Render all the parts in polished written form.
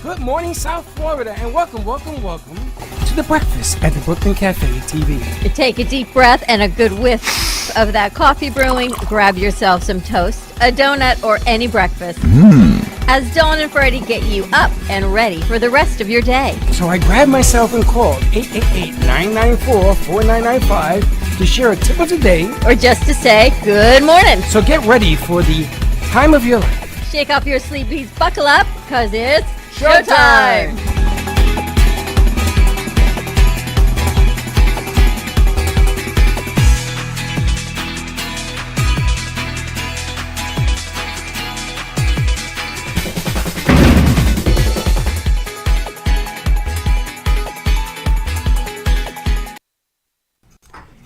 Good morning, South Florida, and welcome to the breakfast at the Brooklyn Café TV. Take a deep breath and a good whiff of that coffee brewing. Grab yourself some toast, a donut, or any breakfast. As Dawn and Freddie get you up and ready for the rest of your day. So I grabbed myself and called 888-994-4995 to share a tip of the day, Or just to say good morning. so get ready for the time of your life. Shake off your sleepies, buckle up, because it's showtime.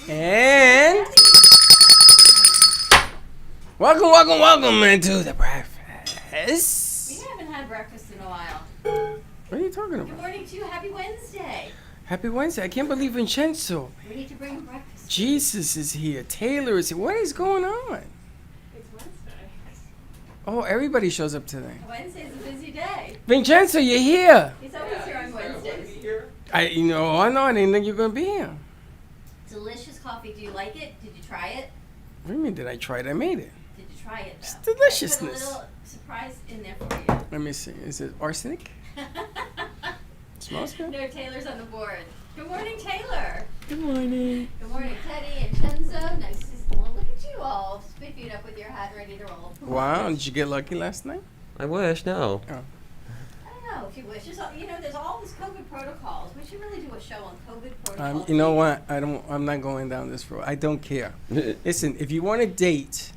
And welcome into the breakfast. We haven't had breakfast in a while. What are you talking Good about? morning to you. Happy Wednesday. Happy Wednesday. I can't believe Vincenzo. We need to bring breakfast. Jesus is here. Taylor is here. What is going on? It's Wednesday. Oh, everybody shows up today. Wednesday's a busy day. Vincenzo, you're here. He's always here on Wednesdays. I know. I didn't think you were gonna be here. Delicious coffee. Do you like it? Did you try it? What do you mean? Did I try it? I made it. Did you try it, though? It's I put deliciousness. a little surprise in there for you. Let me see. Is it arsenic? Smells good. No, Taylor's on the board. Good morning, Taylor. Good morning. Good morning, Teddy and Chenzo. Nice to see you. Well, look at you all. Spiffy up with your hat ready to roll. Wow. Did you get lucky last night? I wish, no. I don't know if you wish. There's all these COVID protocols. We should really do a show on COVID protocols. You know what? I'm not going down this road. I don't care. Listen, if you want to date,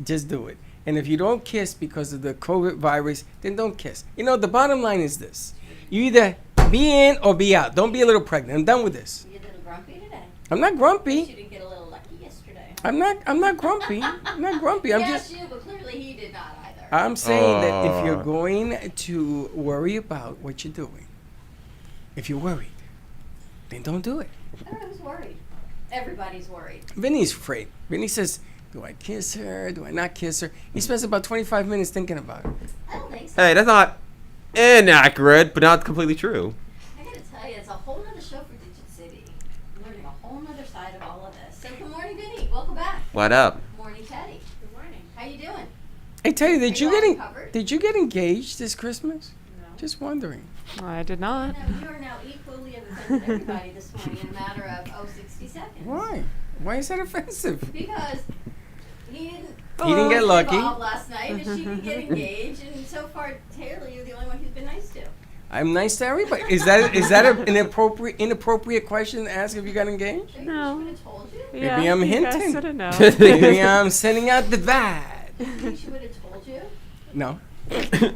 just do it. And if you don't kiss because of the COVID virus, then don't kiss. You know, the bottom line is this. You either be in or be out. Don't be a little pregnant. I'm done with this. You're a little grumpy today. I'm not You grumpy. didn't get a little lucky yesterday. I'm not grumpy. I'm not grumpy. I'm Yes, just you, but clearly he did not either. I'm saying that if you're going to worry about what you're doing, if you're worried, then don't do it. I don't know who's worried. Everybody's worried. Vinny's afraid. Vinny says, do I kiss her? Do I not kiss her? He spends about 25 minutes thinking about it. I don't think so. Hey, that's not inaccurate, but not completely true. I gotta tell you, it's a whole nother show for Digit City. I'm learning a whole nother side of all of this. So good morning, Vinny. Welcome back. What up? Good morning, Teddy. Good morning. How you doing? Hey, tell you, Are you all recovered? did you get engaged this Christmas? No. Just wondering. I did not. No, you are now equally as offended everybody this morning in a matter of 60 seconds. Why? Why is that offensive? Because he He didn't get lucky. involved last night, and she didn't get engaged, and so far, Taylor, you're the only one who's been nice to. I'm nice to everybody. Is that an inappropriate question to ask if you got engaged? Maybe No. she would have told you. Maybe I'm you guys hinting. should've known. Maybe I'm sending out the vibe. Maybe she would have told you. No.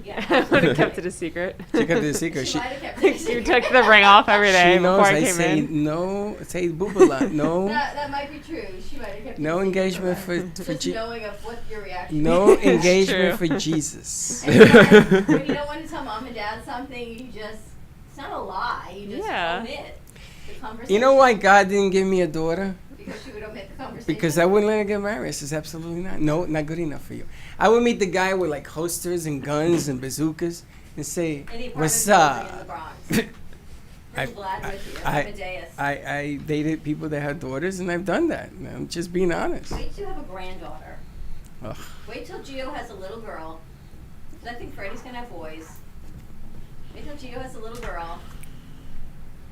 Yeah. I would have kept it a secret. She kept it a secret. She She, might have kept it a You secret. took the ring off every day she knows before I I came say in. no. Say boobala. No. That might be true. She might have kept it No a secret engagement her. for Just Jesus. knowing of what your reaction No is. engagement true. for Jesus. And then, when you don't want to tell mom and dad something, you just, it's not a lie, you just Yeah. omit the conversation. You know why God didn't give me a daughter? Because she would omit the conversation. Because I wouldn't let her get married. It's absolutely not. No, not good enough for you. I would meet the guy with like holsters and guns and bazookas and say, Any apartment "What's building in the up?" Bronx. I- Really glad with you. I- Amadeus. I dated people that had daughters, and I've done that. I'm just being honest. Wait till you have a granddaughter. Ugh. Wait till Gio has a little girl. 'Cause I think Freddie's gonna have boys. Wait till Gio has a little girl.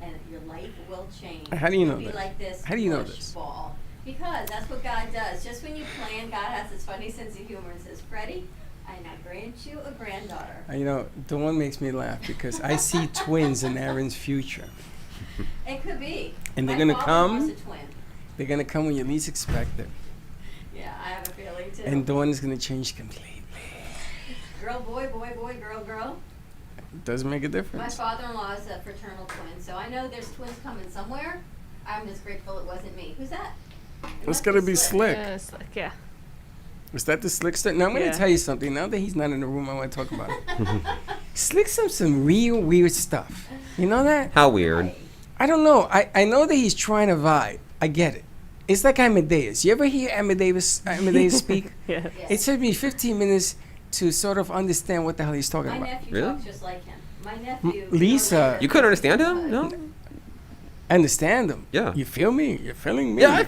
And your life will change. How do you know You'll be this? like this How do you know push this? ball. Because that's what God does. Just when you plan, God has this funny sense of humor and says, Freddie, I now grant you a granddaughter. You know, Dawn makes me laugh because I see twins in Aaron's future. It could be. And they're My gonna father come? wants a twin. They're gonna come when you least expect it, Yeah, I have a feeling too. and Dawn is gonna change completely. Girl, boy, boy, boy, girl, girl. It doesn't make a My difference. father-in-law is a fraternal twin, so I know there's twins coming somewhere. I'm just grateful it wasn't me. Who's that? It It's must gotta be slick. Yeah. Is that the Slick stuff? Now I'm Yeah. gonna tell you something. Now that he's not in the room, I want to talk about it. Slick's some real weird stuff. You know that? How weird. I don't know. I know that he's trying to vibe. I get it. It's like Amadeus. You ever hear Amadeus speak? Yeah. Yes. It took me 15 minutes to sort of understand what the hell he's talking My about. nephew Really? talks just like him. My nephew. Lisa. You couldn't understand him? No. I understand them. Yeah. You feel me? You're feeling me. Yeah,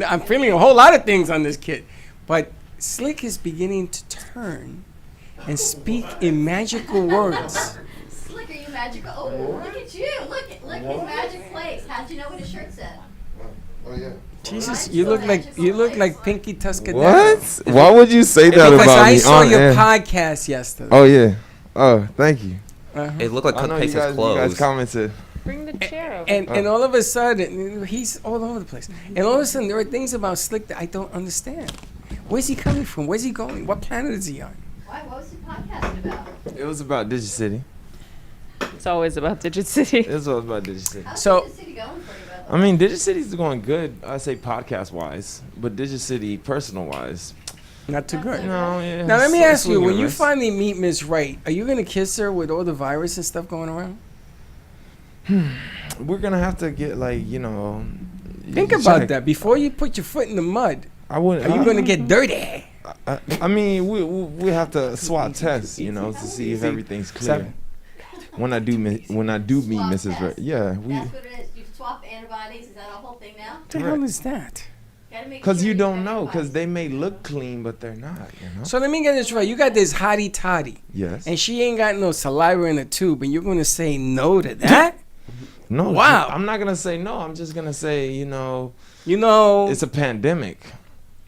I'm feeling a whole lot of things on this kid. But Slick is beginning to turn and speak in magical words. Slick, are you magical? Oh, look at you. Look his magic place. How'd you know what his shirt said? Oh yeah. Jesus, you look like Pinky Tuscadero. What? Why would you say that Because about I me saw on your air? podcast yesterday. Oh yeah. Oh, thank you. It looked like I know you Pace's guys clothes. commented. Bring the chair over. And all of a sudden, he's all over the place. And all of a sudden, there are things about Slick that I don't understand. Where's he coming from? Where's he going? What planet is he on? Why? What was the podcast about? It was about DigiCity. It's always about Digit City. It was all about DigiCity. How's So- the city going for you, by the I mean, DigiCity's going good. I say podcast wise, but DigiCity personal wise, Not too good. no. Yeah. Now, let me it's ask you, swinging when you a miss. finally meet Miss Wright, are you going to kiss her with all the virus and stuff going around? We're gonna have to get Think about that. Before you put your foot in the mud, I wouldn't. are you going to get dirty? I mean, we have to swab tests, to see if everything's clear. Seven. When I do meet Mrs. test. Wright, yeah, That's what it is. You swap antibodies. Is that a whole thing now? What the hell is that? Gotta make because sure you got don't know, because antibodies. they may look clean, but they're not. So let me get this right. You got this hottie toddy, Yes. and she ain't got no saliva in the tube, and you're going to say no to that? No. Wow. I'm not gonna say no. I'm just gonna say, You know, it's a pandemic.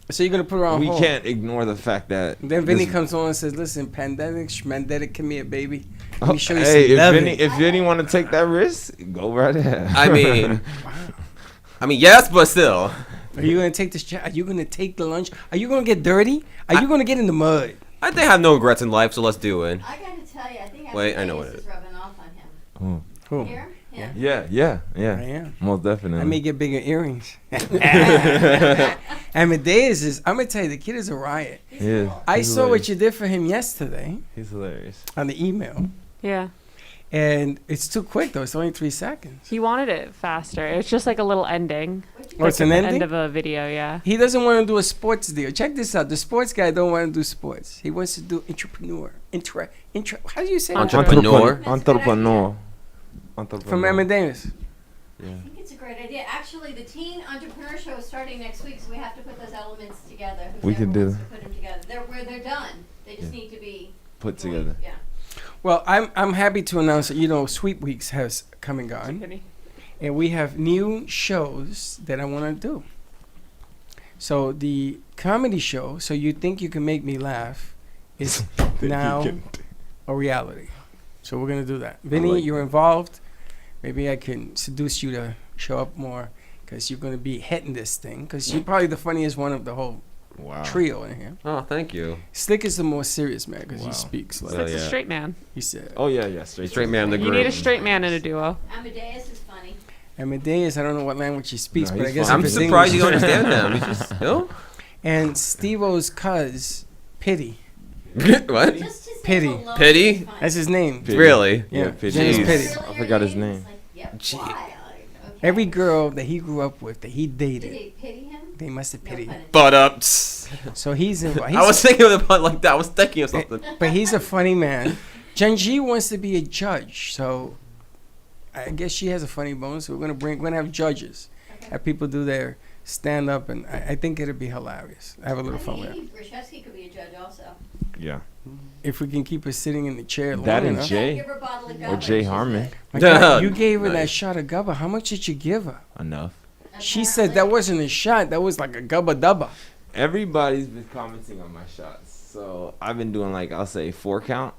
so you're going to put her on We hold. can't ignore the fact that. Then Vinny this- comes on and says, "Listen, pandemic, schmandemic, come here, baby. Let me show you Hey, some loving." if Vinny want to take that risk, go right ahead. I mean, yes, but still. Are you going to take this job? Are you going to take the lunch? Are you going to get dirty? Are you going to get in the mud? I think I have no regrets in life, so let's do it. I gotta tell you, I think Wait, I know Amadeus what it is is. rubbing off on him. Oh. Who? Here? Him. Yeah. I am. Most definitely. I may get bigger earrings. Amadeus is, I'm going to tell you, the kid is a riot. Yeah. I saw what you did for him yesterday He's hilarious. on the email. Yeah. And it's too quick, though. It's only 3 seconds. He wanted it faster. It's just like a little ending. Oh, it's an The ending? end of a video, yeah. He doesn't want to do a sports deal. Check this out. The sports guy don't want to do sports. He wants to do entrepreneur. How do you say that? Entrepreneur. Entrepreneur. From Amadeus. Yeah. I think it's a great idea. Actually, the Teen Entrepreneur Show is starting next week, so we have to put those elements together. We can do Whoever that. wants to put them together. They're done. They just need to be Put together. Yeah. Well, I'm happy to announce that, Sweet Weeks has come and gone. Penny. And we have new shows that I want to do. So the comedy show, So You Think You Can Make Me Laugh, is now a reality. So we're going to do that. Vinny, like you're involved. Maybe I can seduce you to show up more because you're going to be hitting this thing because you're probably the funniest one of the whole Wow. trio in here. Oh, thank you. Slick is the more serious man because Wow. he speaks like Slick's yeah. a straight man. he said. Oh yeah. Straight man in the You group. need a straight man in a duo. Amadeus is funny. Amadeus, I don't know what language he speaks, No, but I he's guess fine. if I'm it's surprised you English. don't understand him. He's just, no? And Steve-O's cuz, Pity. What? Just his Pity. name alone Pity? is funny. That's his name. Pity. Really? Yeah, Pity. James Jeez. Pity. Really I forgot his your name. It's like, yep, Gee. why? Like, okay. Every girl that he grew up with, that he Did dated, they pity him? they must have No pitied pun him. intended. But up. So he's in. I was thinking of the pun like that. I was thinking of something. But he's a funny man. Genji wants to be a judge, so I guess she has a funny bone. So we're gonna have judges, Okay. have people do their stand up, and I think it'll be hilarious. Have a little fun with it. Maybe Rashevsky could be a judge also. Yeah. If we can keep her sitting in the chair long That and enough. Jay. Give her a bottle of Or gum, Jay she's Harmon. good. My God, you gave her that Nice. shot of gubba. How much did you give her? Enough. She said that wasn't a shot. That was like a gubba dubba. Everybody's been commenting on my shots, so I've been doing I'll say 4 count,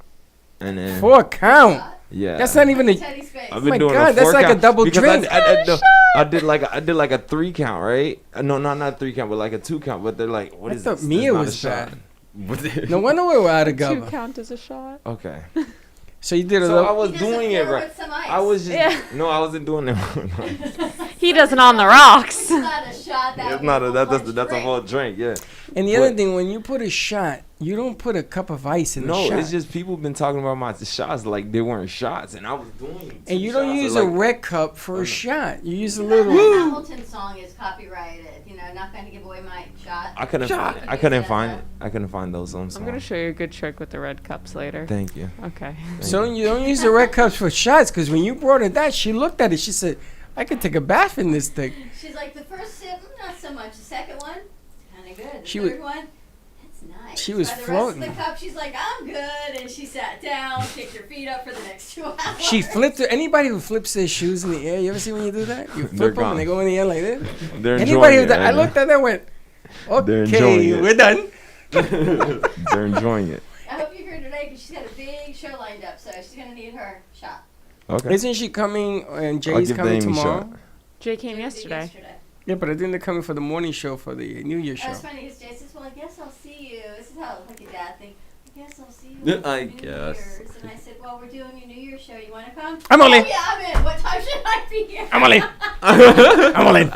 and then 4 count. yeah. That's not even a. Teddy's face. I've Oh my been doing God, a that's 4 like a count double because drink. I did like a 3 count, right? No, not 3 count, but like a 2 count. But they're like, what I is thought this? Mia That's not a was shot. bad. No wonder we were out of 2 gubba. count as a shot. Okay. So you did a So I little. was He does doing a it pour right. with some ice. I was just Yeah. no, I wasn't doing it. He does it on the rocks. It's not a shot. That It's not a, would that, be that's a that's a drink. whole drink, yeah. And the other But- thing, when you put a shot, you don't put a cup of ice in the No, shot. it's just people been talking about my shots like they weren't shots, and I was doing. And you don't use a red cup for a shot. You use a The little. Hamilton song is copyrighted. You know, I'm not going to give away my shot. I couldn't. Shot. I couldn't find it. I couldn't find those songs. I'm gonna show you a good trick with the red cups later. Thank you. Okay. So you don't use the red cups for shots, because when you brought her that, she looked at it. She said, "I could take a bath in this thing." She's like, the first sip, not so much. The second one, kind of good. The She third was- one, that's nice. she was By the floating. rest of the cup, she's like, I'm good. And she sat down, kicked her feet up for the next 2 hours. She flipped it. Anybody who flips their shoes in the air, you ever see when you do that? You They're flip them gone. and they go in the air like this. They're Anybody enjoying who it. that, I looked at that and went, They're okay, enjoying it. we're done. They're enjoying it. I hope you're here today because she's got a big show lined up, so she's going to need her shot. Okay. Isn't she coming and I'll Jay's give coming Amy a tomorrow? shot. Jay came She did yesterday. Yeah, but I think they're coming for the morning show for the New Year show. That's funny because Jay says, well, I guess I'll see you. This is how like a dad thing. I guess I'll see you. Yeah, after I New guess. Year's. And I said, well, we're doing a New Year's show. You want to come? I'm all in. Oh, yeah, I'm in. What time should I be here? I'm all in. I'm all in.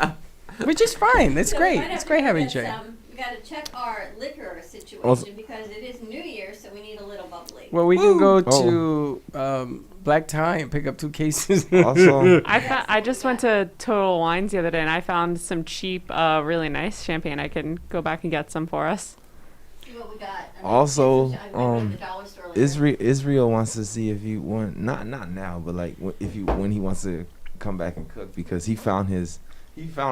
Which is fine. That's So we great. might have It's to great go having get Jay. some- We got to check our liquor situation Also- because it is New Year, so we need a little bubbly. Well, we can go Oh. to Black Tie and pick up 2 cases. Also, I just went to Total Wines the other day and I found some cheap, really nice champagne. I can go back and get some for us. See what we got. I mean, Also, I went to the dollar store later. Israel wants to see if you want not now, but like when he wants to come back and cook because he found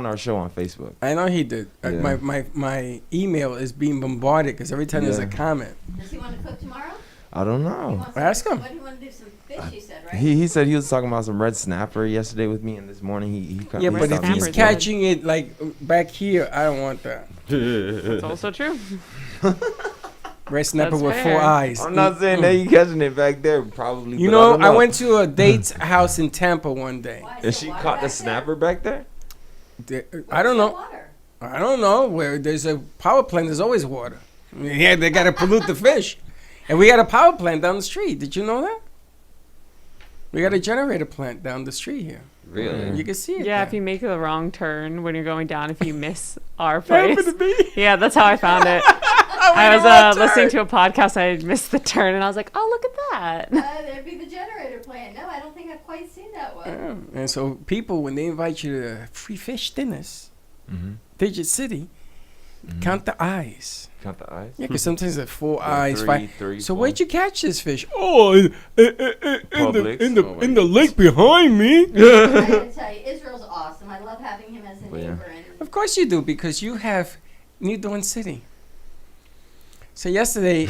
our show on Facebook. I know he did. Yeah. My email is being bombarded because every time there's a Yeah. comment. Does he want to cook tomorrow? I don't He know. wants to Ask cook- him. What do you want to do? Some fish, you said, right? He said he was talking about some red snapper yesterday with me, and this morning he Yeah, he but if stopped he's Snapper's me. catching it like back here, I don't want that. That's also true. Red snapper That's with fair. 4 eyes. I'm not saying that you catching it back there, probably. You but know, don't I went to a date's house in Tampa one day. Why, is And there she water caught back the there? snapper back there. I don't know. Water. I don't know. Where there's a power plant, there's always water. Yeah, they got to pollute the fish. And we got a power plant down the street. Did you know that? We got a generator plant down the street here. Really? You can see it. Yeah, there. if you make the wrong turn when you're going down, if you miss our Happened place. to me. Yeah, that's how I found it. I was listening to a podcast. I missed the turn, and I was like, "Oh, look at that!" There'd be the generator plant. No, I don't think I've quite seen that one. Yeah. And so people, when they invite you to free fish dinners, Mm-hmm. Digit City, count the eyes. Count the eyes. Yeah, because sometimes there's 4 eyes, 5. Three. So where'd you catch this fish? Oh, in Publix. in the lake behind me. I gotta tell you, Israel's awesome. I love having him as a Well, yeah. neighbor. And Of course you do, because you have New Dawn City. So yesterday,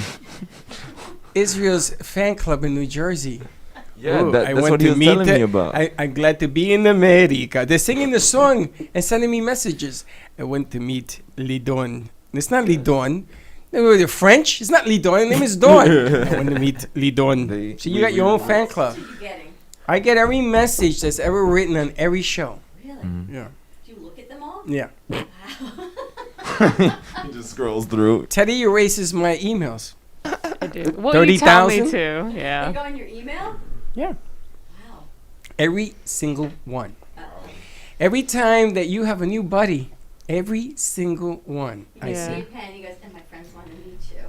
Israel's fan club in New Jersey. Yeah, Oh, I that's went what he to was meet telling the- me about. I'm glad to be in America. They're singing the song and sending me messages. I went to meet Lidon. It's not Lidon. They're French. It's not Lidon. The name is Dawn. I went to meet Lidon. They- So you got your own fan club. what are you getting? I get every message that's ever written on every show. Really? Mm-hmm. Yeah. Do you look at them all? Yeah. He just scrolls through. Teddy erases my emails. I do. Well, you tell me 30,000? to. They Yeah. go in your email? Yeah. Wow. Every single one. Uh-oh. Every time that you have a new buddy, every single one. I You Yeah. see. see a pen, he goes, and my friends want to meet you.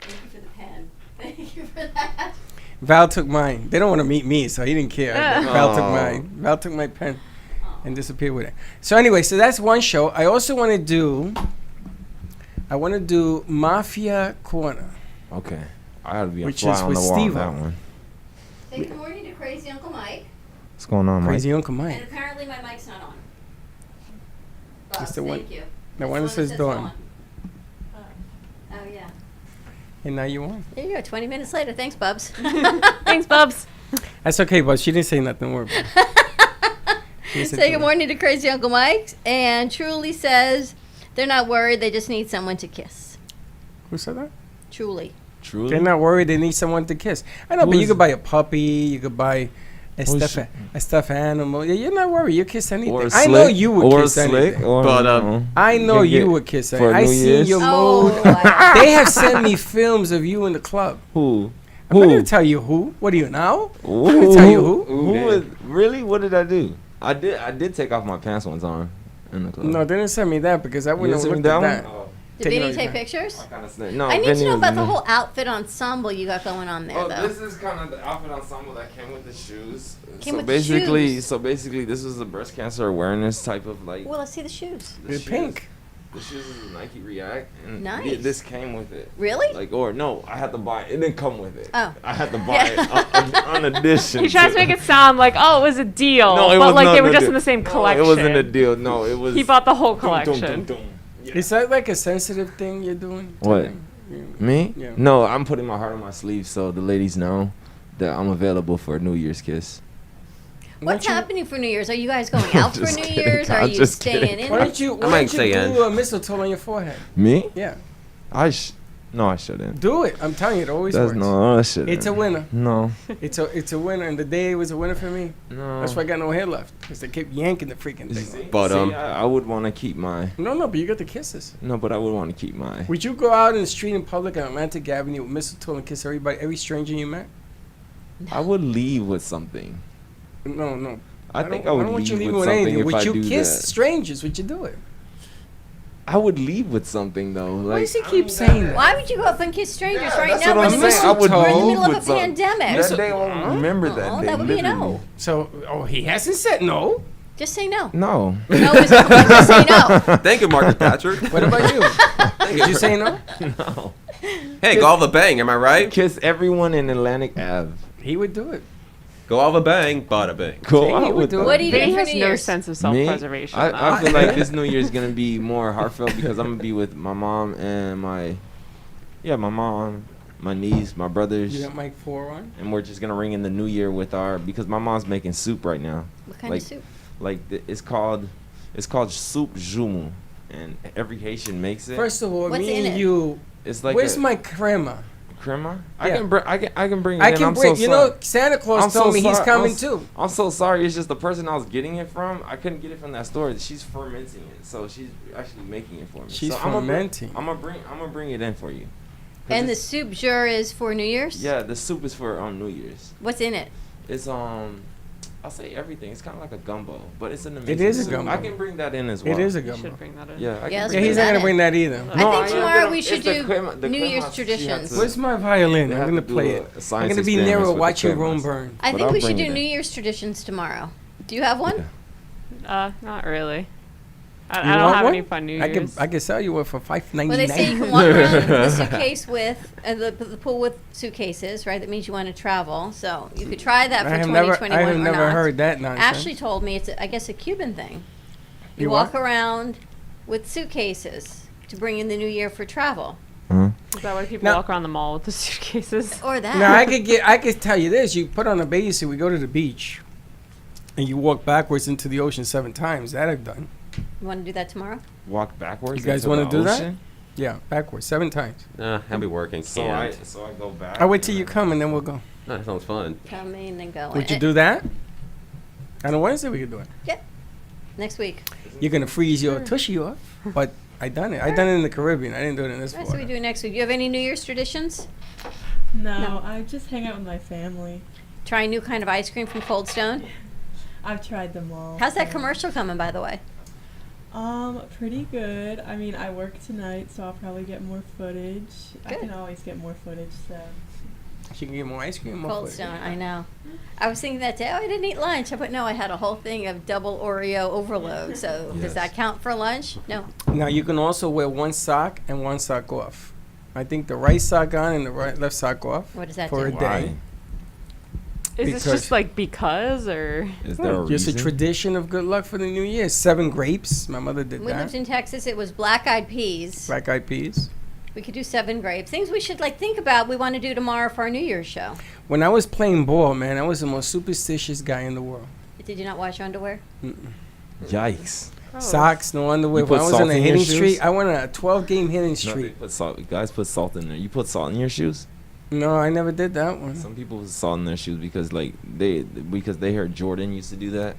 Thank you for the pen. Thank you for that. Val took mine. They don't want to meet me, so he didn't care. Val took Oh. mine. Val took my pen Oh. and disappeared with it. So anyway, so that's one show. I also want to do. I want to do Mafia Corner. Okay, I gotta be a Which fly is on with the wall on Steve-O. that one. Say good morning to Crazy Uncle Mike. What's going on, Mike? Crazy Uncle And Mike. apparently my mic's not on. It's Buzz, the one- thank you. The one that It's says Dawn. Oh, yeah. And now you won. There you go, 20 minutes later. Thanks, Bubs. Thanks, Bubs. That's okay, but she didn't say nothing. Don't worry about it. She didn't say Say good nothing. morning to Crazy Uncle Mike. And Truly says they're not worried. They just need someone to kiss. Who said that? Truly. Truly. They're not worried. They need someone to kiss. I know, Who but you is- could buy a puppy. You could buy a Who's stuffed animal. Yeah, you're not worried. You kiss anything. Or I know Slick, you would or kiss Slick, anything. or, But, I know can you get would kiss for anything. I New seen Year's? your Oh, mood. wow. They have sent me films of you in the club. who? I'm not Who? gonna tell you who. What do you know? Who? Let me tell you who. Who was, really? What did I do? I did take off my pants one time in the club. No, they didn't send me that because I You wouldn't didn't have send me looked at that that. one? Did Take it Vinny on take your pictures? I kind of snaked. No, I need Vinny to know was about in the there. whole outfit ensemble you got going on there, Oh, though. this is kind of the outfit ensemble that came with the shoes. Came so with the basically, shoes. so basically, this was a breast cancer awareness type of like. Well, let's see the shoes. the They're shoes. pink. The shoes is a Nike React, and Nice. this came with it. Really? Like, or no, I had to buy it. It didn't come with it. Oh. I had to buy it on addition. He tries to make it sound like, oh, it was a deal, No, it but was like not they were a just deal. in the same No, collection. it wasn't a deal. No, it was. He bought the whole Dum, dum, dum, collection. dum. Yeah. Is that like a sensitive thing you're doing? What? Me? Yeah. No, I'm putting my heart on my sleeve so the ladies know that I'm available for a New Year's kiss. What's happening for New Year's? Are you guys going out for Just New kidding. Year's? Are I'm you just staying kidding. in? Why don't you might stay in. do a mistletoe on your forehead? Me? Yeah, No, I shouldn't. do it. I'm telling you, it always That's works. no, I shouldn't. It's a winner. No, It's a winner, and the day was a winner for me. no. That's why I got no hair left, because they kept yanking the freaking thing. But, See, I would want to keep my. No, but you got the kisses. No, but I would want to keep my. Would you go out in the street in public on Atlantic Avenue with mistletoe and kiss every stranger you met? I would leave with something. No. I think I would don't want you leave leaving with with something anything. if Would I you do kiss that. strangers? Would you do it? I would leave with something though. Why Like, does he keep saying that? Why would you go up and kiss strangers right that's now? what We're I'm in the saying. I would middle- we're in the leave middle of with a something. pandemic. That day I won't remember that Oh, day. that would be a literally. no. So, he hasn't said no. Just say no. No. No is just say no. Thank you, Margaret Thatcher. What about you? Did you say no? No. Hey, go all the bang, am I right? Kiss everyone in Atlantic Ave. He would do it. Go all the bang, bada bang. Go He out would with do them. it. What do you do Vinny for has New no Year's? sense of Me? self-preservation. I though. feel like this New Year's gonna be more heartfelt because I'm gonna be with my mom and my mom, my niece, my brothers, You got Mike 4 on? and we're just gonna ring in the New Year with because my mom's making soup right now. What kind Like- of soup? It's called soup jumu, and every Haitian makes it. First of all, What's me in and it? you. It's like Where's a my crema? crema. Yeah. I can bring it I in. can I'm bring. so You sorry. know, Santa Claus I'm so told me he's sorry. coming too. I'm so sorry. It's just the person I was getting it from. I couldn't get it from that store. She's fermenting it, so she's actually making it for me. She's so fermenting. I'm gonna bring it in for you. 'Cause And the it's- soup jour is for New Year's? yeah, the soup is for New Year's. What's in it? It's I'll say everything. It's kind of like a gumbo, but it's an amazing. is a soup. gumbo. I can bring that in as well. It is a You gumbo. should bring that in. Yeah, I Yeah, can let's Yeah, bring he's that not that gonna in. bring that either. I think tomorrow we should do New Year's traditions. Where's my violin? They I'm have gonna to do play a it. I'm science gonna be experiments Nero with the watching cremas. Rome burn. I But think I'll we should bring do it in. New Year's traditions tomorrow. Do you have one? Not really. I You don't want have one? any fun New I Year's. can sell you one for $5.99. Well, they say you can walk around with the suitcase with the pool with suitcases, right? That means you want to travel. So you could try that for I have 2021 or never not. heard that nonsense. Ashley told me it's, I guess, a Cuban thing. You You walk what? around with suitcases to bring in the new year for travel, Is that why people Now- walk around the mall with the suitcases? or that. Now I could tell you this: you put on a bathing suit, we go to the beach, and you walk backwards into the ocean 7 times. That I've done. You want to do that tomorrow? Walk backwards. You guys want wanna to do that? Yeah, backwards 7 times. I'll be working. So Can't. I go back. I'll wait till you come, and then we'll go. That sounds fun. Come in and go. Would you And- do that? On a Wednesday we could do it. next week? You're gonna freeze your tushy off, but I done it. I done it in the Caribbean. I didn't do it in this All right, so we Florida. do it next week. You have any New Year's traditions? No, No. I just hang out with my family. Try a new kind of ice cream from Cold Stone. I've tried them all. How's that so- commercial coming, by the way? Pretty good. I mean, I work tonight, so I'll probably get more footage. I Good. can always get more footage, so. She can get more ice cream. More Cold food. Stone, I know. I was thinking that day, oh, I didn't eat lunch. But no, I had a whole thing of double Oreo overload. So does Yes. that count for lunch? No. Now you can also wear one sock and one sock off. I think the right sock on and the left sock off What does that for do? a day. Why? Is this Because- just like because or? Is there a Just a reason? tradition of good luck for the new year. 7 grapes. My mother did We lived that. in Texas. It was black-eyed peas. Black eyed peas. We could do 7 grapes. Things we should think about. We want to do tomorrow for our New Year's show. When I was playing ball, man, I was the most superstitious guy in the world. Did you not wash your underwear? Yikes. Gross. Socks, no underwear. You When put I was on salt a in your hitting shoes? streak, I went on a 12-game hitting No, they streak. put salt. Guys put salt in there. You put salt in your shoes? No, I never did that one. Some people put salt in their shoes because they heard Jordan used to do that.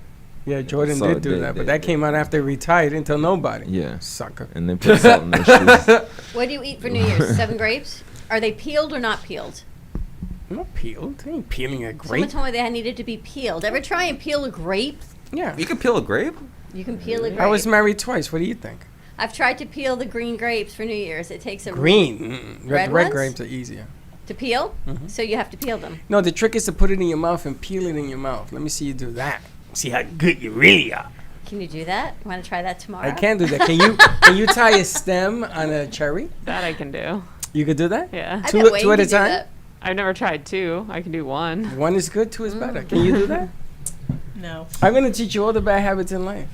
Yeah, Jordan So did do they- that, but they- that came out after he retired. Didn't tell nobody. Yeah. Sucker. And they put salt in their shoes. What do you eat for New Year's? 7 grapes? Are they peeled or not peeled? Not peeled. I ain't peeling a Someone grape. told me they needed to be peeled. Ever try and peel a grape? Yeah. You can peel a grape? You can peel a grape. I was married twice. What do you think? I've tried to peel the green grapes for New Year's. It takes a Green. Mm-mm. Red Red ones? grapes are easier. to peel, Mhm. so you have to peel them. No, the trick is to put it in your mouth and peel it in your mouth. Let me see you do that. See how good you really are. Can you do that? Want to try that tomorrow? I can do that. Can you tie a stem on a cherry? That I can do. You could do that? Yeah. I Two- bet Wayne two at a can do time? that. I've never tried 2. I can do 1. One is good, 2 is better. Can you do that? No. I'm going to teach you all the bad habits in life.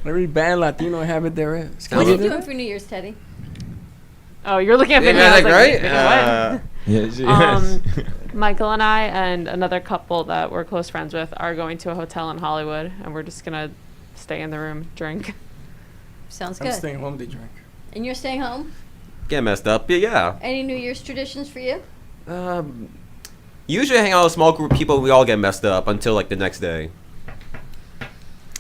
Every bad Latino habit there is. Can What are you you do doing that? for New Year's, Teddy? Oh, you're looking at Yeah, me. I was like, right? wait, what? Yeah, she Michael and I and another couple that we're close friends with are going to a hotel in Hollywood, and we're just gonna stay in the room, drink. Sounds I'm good. staying home to drink. And you're staying home? Get messed up. Yeah. Any New Year's traditions for you? Usually I hang out with a small group of people. We all get messed up until like the next day.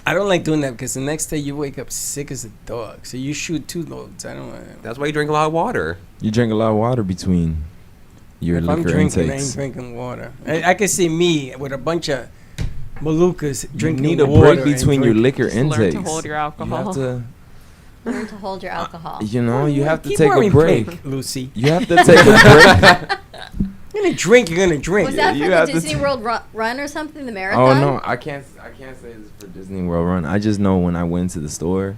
I don't like doing that because the next day you wake up sick as a dog. So you shoot 2 loads. I don't want to. That's why you drink a lot of water. You drink a lot of water between your If I'm liquor drinking, I ain't intakes. drinking water. I can see me with a bunch of Malukas You drinking need a water break and between your drinking. liquor Just learn to intakes. hold your You alcohol. have to, Learn to hold your alcohol. you know, you have to Keep take a wearing break. pink, Lucy. You have to take a break. You're gonna drink. You're gonna drink. Was that you for have the to Disney t- World run or something? The Oh marathon? no, I can't say it's for Disney World Run. I just know when I went to the store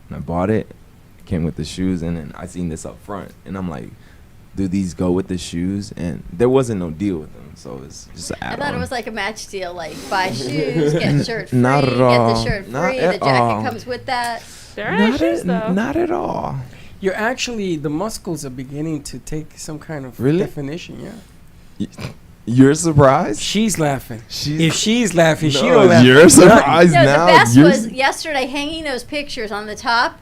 and I bought it, it came with the shoes, and then I seen this up front, and I'm like, do these go with the shoes? And there wasn't no deal with them, so it's just an I add-on. thought it was like a match deal, like buy shoes, get shirt free, Not at get the all. shirt Not free, at the jacket all. comes with that. There are nice not, shoes, though. not at all. You're actually the muscles are beginning to take some kind of Really? definition. Yeah. You're surprised? She's laughing. She's If she's laughing, she No, don't laugh. you're surprised No, now. the best You're was yesterday hanging those pictures on the top,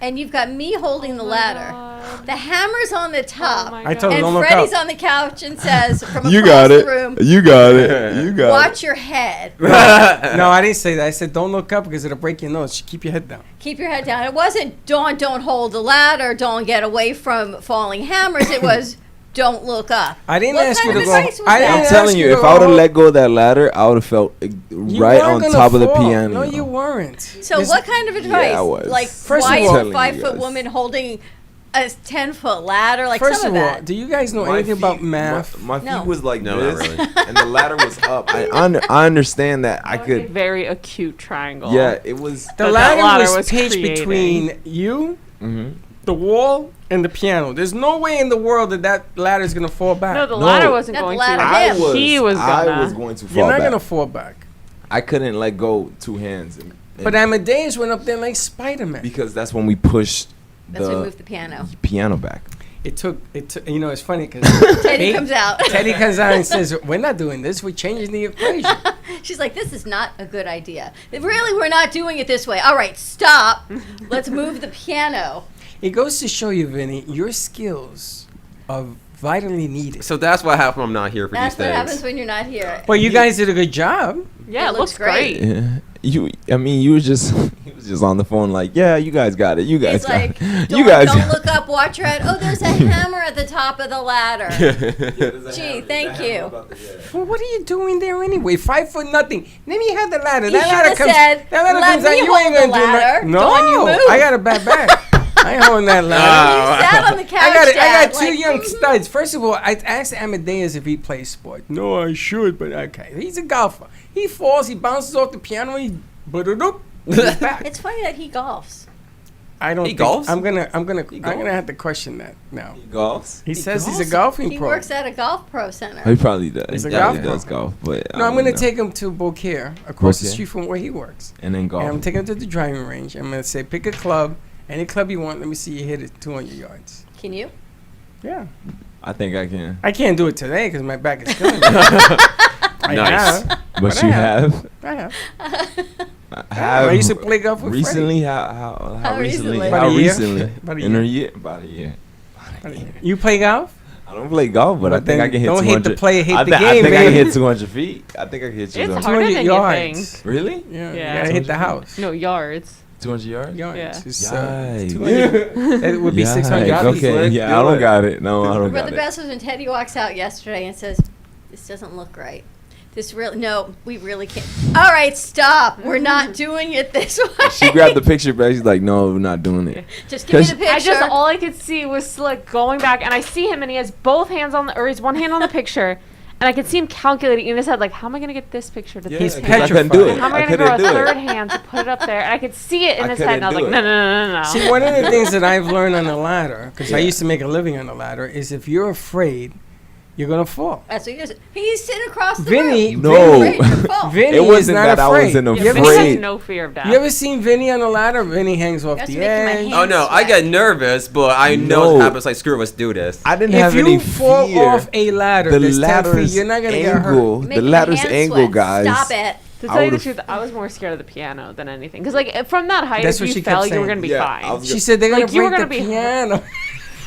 and you've got me holding the ladder. God. The hammer's on the top, Oh my I told God. her, and don't look Freddie's up. on the couch and says from You across got the it. room, You got it. You got watch your head. No, I didn't say that. I said don't look up because it'll break your nose. Keep your head down. Keep your head down. It wasn't don't hold the ladder, don't get away from falling hammers. It was don't look up. I didn't What ask kind you of to go. advice was I that? didn't I'm ask telling you, to if I would have go- let go of that ladder, I would have felt You right weren't on gonna top of the fall. piano. No, you weren't. So There's- what kind of advice? I was. Like First why of is all- a Telling you 5-foot guys. woman holding a 10-foot ladder? Like First some of of all, that. do you guys know My anything about feet- math? My feet No. was like No, this, not really. and the ladder was up. I understand that I That was a could. very acute triangle. Yeah, it was. The But that ladder, ladder was, was pitched creating. between you, Mhm. the wall, and the piano. There's no way in the world that ladder is gonna fall back. No, the No. ladder wasn't Not the going ladder, to. him. He was gonna. I was going to fall You're not back. gonna fall back. I couldn't let go 2 hands. And But Amadeus went up there like Spider-Man. because that's when we pushed That's when we the moved the piano. piano back. It took. You know, it's funny because Teddy comes out. Teddy comes out and says, "We're not doing this. We're changing the equation." She's like, this is not a good idea. Really, we're not doing it this way. All right, stop. Let's move the piano. It goes to show you, Vinny, your skills are vitally needed. So that's what happened. I'm not here for That's these what things. happens when you're not here. Well, you guys did a good job. Yeah, It it looks looks great. Yeah. You was just he was just on the phone like, yeah, you guys got it. You guys He's got like, it. don't, You guys. don't look up, watch your head. Oh, there's a hammer at the top of the ladder. Gee, thank you. Well, what are you doing there anyway? 5 foot nothing. Then you have the ladder. You that ladder should've comes. said, that ladder "Let comes out. me You ain't hold gonna the do ladder. nothing. No, Dawn, you move." I got a bad back. I ain't holding that ladder. You sat on the couch, I got Dad, two like, young studs. First of all, I asked Amadeus if he plays sport. No, I should, but okay. He's a golfer. He falls, he bounces off the piano, he's back. It's funny that he golfs. I don't He think golfs? I'm gonna golfs? have to question that now. Golfs. He says he's golfs? a golfing He pro. works at a golf pro center. He probably does. He's a Yeah, golf he pro. does golf, but No, I'm gonna know. take him to Beaucaire, across the Beaucaire? street from where he works. and then golf. And I'm taking him to the driving range. I'm gonna say, pick a club, any club you want. Let me see you hit it 200 yards. Can you? Yeah, I think I can. I can't do it today because my back is killing me. I Nice. have. But I you have. have. I have. Have I used to play golf with recently. How How recently? recently? How About a year. recently? About a In a year. year. About a year. Freddie. You play golf? I don't play golf, but I But think then I can hit don't 200. hit the play, hit I the thi- I game, think I can baby. hit 200 feet. I think I can hit It's 200. harder 200 than you yards. think. Really? Yeah, Yeah. you gotta hit the 200 house. No, yards. 200 yards? Yards. Yeah. It's, Yikes. 200. That would be 600 Yikes. yards. Okay, yeah, I don't got it. No, I don't But got the it. best was when Teddy walks out yesterday and says, "This doesn't look right. This really, no, we really can't. All right, stop. We're not doing it this way." She grabbed the picture back. She's like, no, we're not doing it. Just give me the 'Cause- picture. All I could see was like going back, and I see him, and he has both hands on, or he's one hand on the picture, And I could see him calculating in his head, like, how am I going to get this picture to He's this I picture? couldn't do it. How am I going to couldn't grow a do third it. hand to put it up there? And I could see it in I his head, and I was like, couldn't no, do no, no, no, no. See, one of the things that I've learned on the ladder, because I used to make a living on the ladder, is if you're afraid, you're gonna fall. That's what he does. He's sitting across the Vinny, room. No. Afraid to fall. Vinny It is wasn't not that I afraid. wasn't You Yeah, ever Vinny afraid. has no fear of death. You ever seen Vinny on the ladder? Vinny hangs off That's the making my edge. hand Oh no, I sweat. get nervous, but I know No. what happens. Like, screw it, let's do this. I didn't If have any you fall fear. off a ladder The that's 10 feet, ladder's you're not gonna get hurt. angle, Making the my ladder's hand angle, sweat. guys. Stop it. To I tell you the would've- truth, I was more scared of the piano than anything. Because, like, from that height, That's if what you she fell, kept you were saying. going to be Yeah, I fine. was She said they're gonna Like, you were break the gonna be- piano.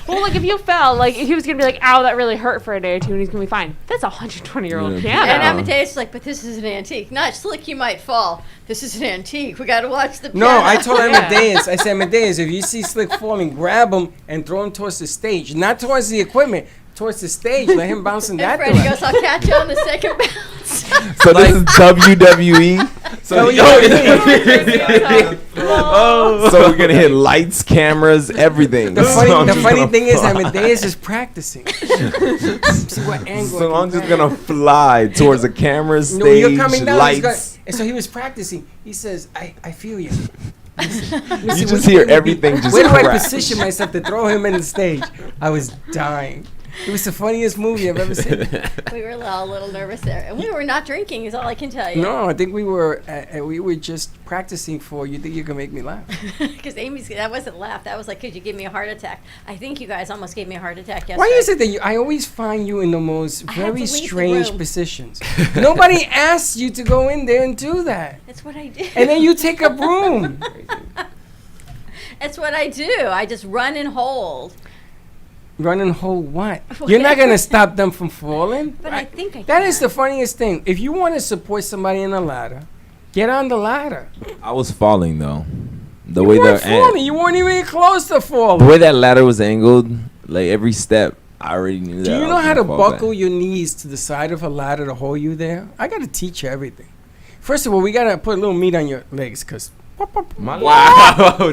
Well, like, if you fell, like, he was going to be like, ow, that really hurt for a day or two, and he's going to be fine. That's a 120-year-old Yeah. piano. And Amadeus is like, but this is an antique. Not slick, you might fall. This is an antique. We got to watch the No, piano. I told Yeah. Amadeus, I said, Amadeus, if you see Slick falling, grab him and throw him towards the stage. Not towards the equipment, towards the stage. Let him bounce in And that Freddie direction. goes, I'll catch you on the second bounce. So this is WWE. So, So we're gonna hit lights, cameras, everything. the So I'm funny, the just funny gonna thing is, fly. Amadeus is practicing. See what angle. So I I'm can just grab. gonna fly towards the camera, stage, No, you're coming down. he's gonna- lights. and so he was practicing. He says, I feel you. You just hear everything just Where do I crack. position myself to throw him in the stage? I was dying. It was the funniest movie I've ever seen. We were all a little nervous there. And we were not drinking, is all I can tell you. No, I think we were just practicing for you think you can make me laugh. Because Amy's, that wasn't laugh. That was like, could you give me a heart attack? I think you guys almost gave me a heart attack yesterday. Why is it that I always find you in the most I had to very leave the strange room. positions? Nobody asks you to go in there and do that. That's what I do. And then you take up room. That's what I do. I just run and hold. Run and hold what? You're not going to stop them from falling? But I think I That is can. the funniest thing. If you want to support somebody in a ladder, get on the ladder. I was falling though. The You way weren't the falling. You weren't even close to the falling. way that ladder was angled, like every step, I already knew that. Do you I know was how gonna to fall buckle back. your knees to the side of a ladder to hold you there? I got to teach you everything. First of all, we got to put a little meat on your legs because My Wow.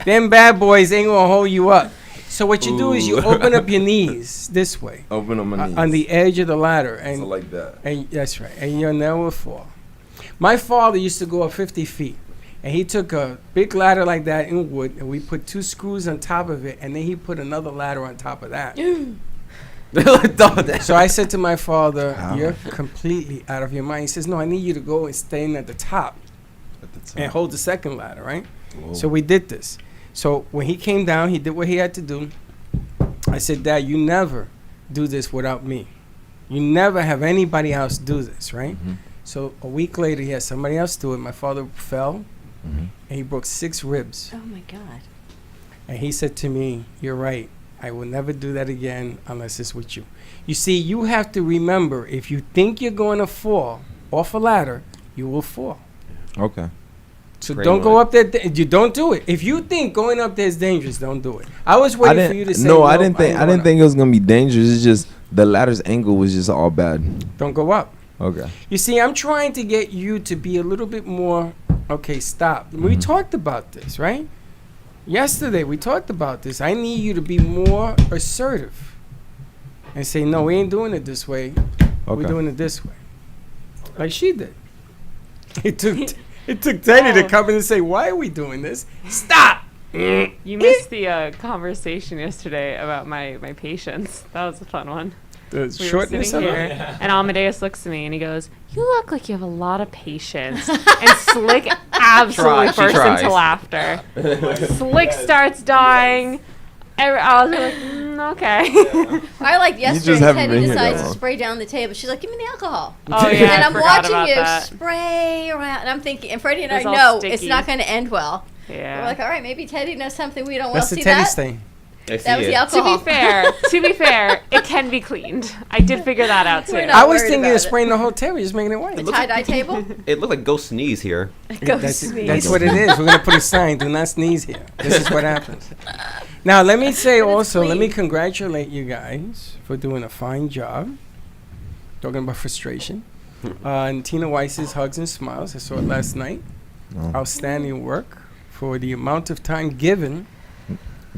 them bad boys ain't going to hold you up. So what you do is you Ooh. open up your knees this way Open on my knees. on the edge of the ladder. And, so like that. and that's right. And you'll never fall. My father used to go up 50 feet. And he took a big ladder like that in wood, and we put 2 screws on top of it, and then he put another ladder on top of that. So I said to my father, How? "You're completely out of your mind." He says, "No, I need you to go and stand at the top At the top. and hold the second ladder, right?" Whoa. So we did this. So when he came down, he did what he had to do. I said, "Dad, you never do this without me. You never have anybody else do this, right?" Mhm. So a week later, he had somebody else do it. My father fell, Mhm. and he broke 6 ribs. Oh my God. And he said to me, "You're right. I will never do that again unless it's with you." You see, you have to remember, if you think you're going to fall off a ladder, you will fall. Okay. So Great don't go one. up there. You don't do it. If you think going up there is dangerous, don't do it. I was I waiting for you to didn't. say No, I nope, didn't think. ain't I didn't going think it was gonna be dangerous. It's just the ladder's angle was just all bad. up. Don't go up. Okay. You see, I'm trying to get you to be a little bit more. Okay, stop. We Mhm. talked about this, right? Yesterday we talked about this. I need you to be more assertive and say, "No, we ain't doing it this way. Okay. We're doing it this way," like she did. It took Teddy to Oh. come in and say, "Why are we doing this? Stop." You missed the conversation yesterday about my patience. That was a fun one. The We were shortness sitting of here, it. and Amadeus looks at me and he goes, "You look like you have a lot of patience." And Slick absolutely She bursts tries. into laughter. Slick starts dying. I was like, okay. I like yesterday, haven't Teddy been here decides that to long. spray down the table. She's like, "Give me the alcohol." Oh yeah, And I I'm forgot watching about you that. spray around. And I'm thinking, and Freddie and It was I all know it's sticky. not going to end well. Yeah. We're like, all right, maybe Teddy knows something we don't. That's Well, the see Teddy that? stain. That was the to alcohol. be fair, it can be cleaned. I did figure that out too. We're not I was worried thinking about of spraying the whole table, just making it white. The tie-dye table. It looked like ghost sneeze here. Go That's sneeze. what it is. We're gonna put a sign: "Do not sneeze here." This is what happens. Now, let me say But it's also, let me clean. congratulate you guys for doing a fine job. Talking about frustration. And Tina Weiss's Hugs and Smiles. I saw it last night. No. Outstanding work for the amount of time given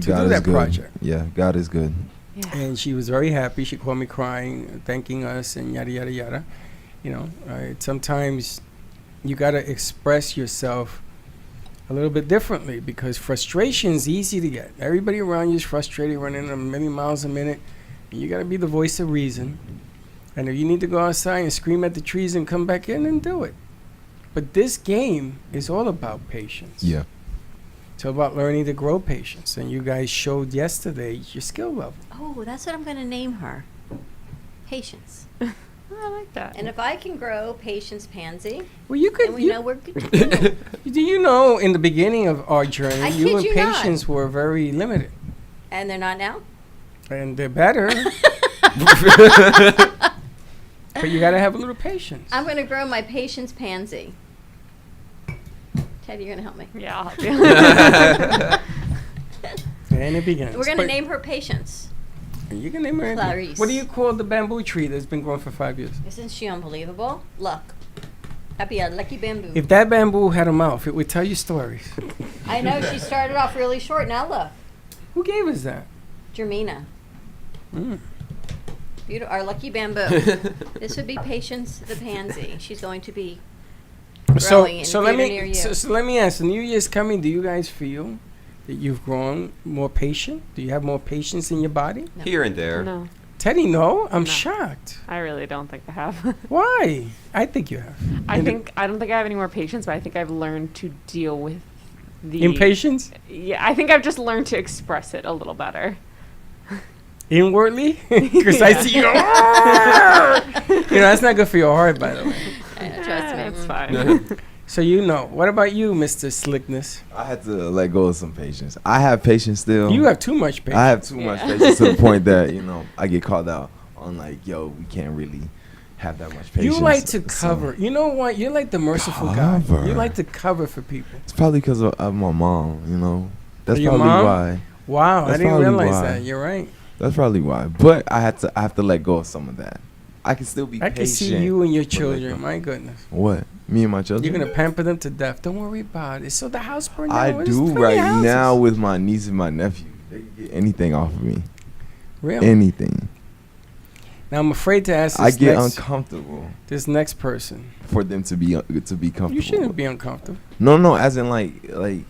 to God do is that good. project. Yeah, God is good. Yeah. And she was very happy. She called me crying, thanking us, and yada yada yada. You know, sometimes you gotta express yourself a little bit differently because frustration is easy to get. Everybody around you is frustrated, running a million miles a minute. And you gotta be the voice of reason. And if you need to go outside and scream at the trees and come back in, then do it. But this game is all about patience. Yeah. It's all about learning to grow patience. And you guys showed yesterday your skill level. Oh, that's what I'm going to name her. Patience. I like that. And if I can grow Patience Pansy, Well, you then could. we know we're good to go. Do you know in the beginning of our journey, I you kid and you not. patience were very limited. And they're not now? And they're better. But you got to have a little patience. I'm going to grow my Patience Pansy. Ted, you're going to help me. Yeah, I'll help you. And it begins. We're going to But name her Patience. You can name her anything. Clarice. What do you call the bamboo tree that's been growing for 5 years? Isn't she unbelievable? Luck. Happy a lucky bamboo. If that bamboo had a mouth, it would tell you stories. I know she started off really short. Now look. Who gave us that? Jermina. Mm. Beautiful. Our lucky bamboo. This would be Patience the Pansy. She's going to be growing in So the let theater near me you. so let me ask. The New Year's coming. Do you guys feel that you've grown more patient? Do you have more patience in your body? No. Here and there. No, Teddy, no. I'm No. shocked. I really don't think I have. Why? I think you have. I And don't think I have any more patience, but I think I've learned to deal with the impatience Yeah, I think I've just learned to express it a little better. inwardly, because I Yeah. see you. You know that's not good for your heart, by the way. Trust me. It's Mm. fine. So you know. What about you, Mr. Slickness? I had to let go of some patience. I have patience still. You have too much patience. I have too much patience to the point that, you know, I get called out on like, yo, we can't really have that much patience. You like to So, cover. You know what? You're like the merciful guy. Cover. You like to cover for people. It's probably because of my mom, you know. That's Your probably mom? why. Wow, I That's didn't probably realize why. that. You're right. That's probably why. But I have to let go of some of that. I can still be I patient. can see you and your but let children. go. My goodness. What? Me and my children? You're going to pamper them to death. Don't worry about it. So the house burned down. I There's do plenty right of houses. now with my niece and my nephew. They can get anything off of me. Really? Anything. Now I'm afraid to ask I this, get next, uncomfortable this next person. for them to be comfortable. You shouldn't be uncomfortable. No, as in like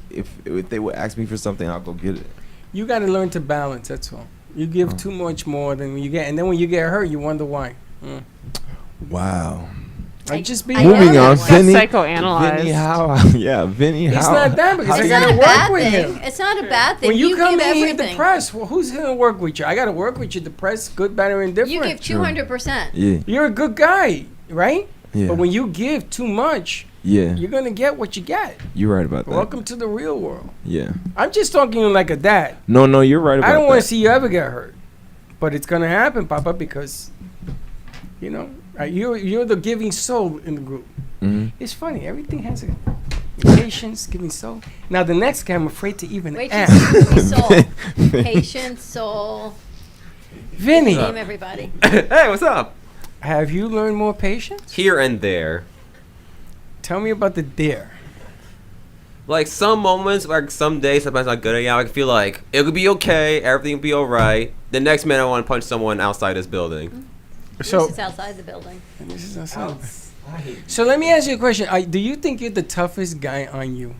if they would ask me for something, I'll go get it. You got to learn to balance. That's all. You give too much more than you get. And then when you get hurt, you wonder why. Wow. I just be I know Moving that on, one. Vinny. Psychoanalyzed. Vinny, how? Yeah, Vinny, It's how? not that because how I It's do got not to a work bad with thing. him. It's not a bad thing. When you come give in here everything. depressed, well, who's going to work with you? I got to work with you depressed, good, bad, or indifferent. You give 200%. Yeah, You're a good guy, right? yeah, But when you give too much, yeah. you're going to get what you get. You're right about that. Welcome to the real world. Yeah. I'm just talking to you like a dad. No, you're right about I don't want that. to see you ever get hurt. But it's going to happen, Papa, because, you know, you're the giving soul in the group. Mhm. It's funny. Everything has a patience, giving soul. Now, the next guy, I'm afraid to even Wait, ask. she's soul. Patience, soul. Vinny, Name everybody. Hey, what's up? have you learned more patience? Here and there. Tell me about the dare. Like some moments, like some days, sometimes I'm good at it. I feel like it could be okay, everything will be alright. The next minute, I want to punch someone outside this building. So, This is outside the building. this is outside. So let me ask you a question. Do you think you're the toughest guy on you?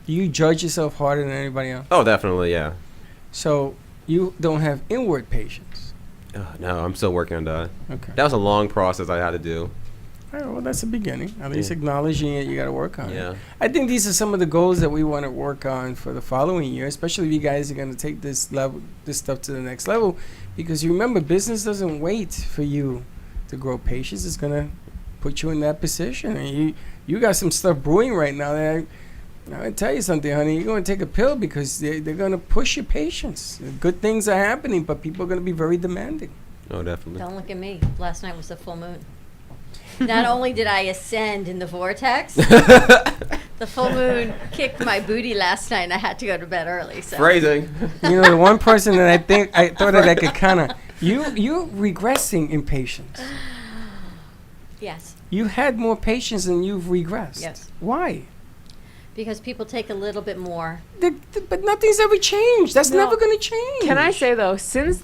Do you judge yourself harder than anybody else? Oh, definitely, yeah. So you don't have inward patience. No, I'm still working on that. Okay. That was a long process I had to do. All right, well, that's the beginning. At least Yeah. acknowledging it, you got to work on it. Yeah. I think these are some of the goals that we want to work on for the following year, especially if you guys are going to take this stuff to the next level, because you remember, business doesn't wait for you to grow patience. It's going to put you in that position, and you got some stuff brewing right now. That I'm going to tell you something, honey. You're going to take a pill because they're going to push your patience. Good things are happening, but people are going to be very demanding. Oh, definitely. Don't look at me. Last night was the full moon. Not only did I ascend in the vortex, the full moon kicked my booty last night, and I had to go to bed early. So. Phrasing. You know, the one person that I thought that I could kind of you're regressing in patience. Yes. You had more patience and you've regressed. Yes. Why? because people take a little bit more. But nothing's ever changed. That's No. never going to change. Can I say though, since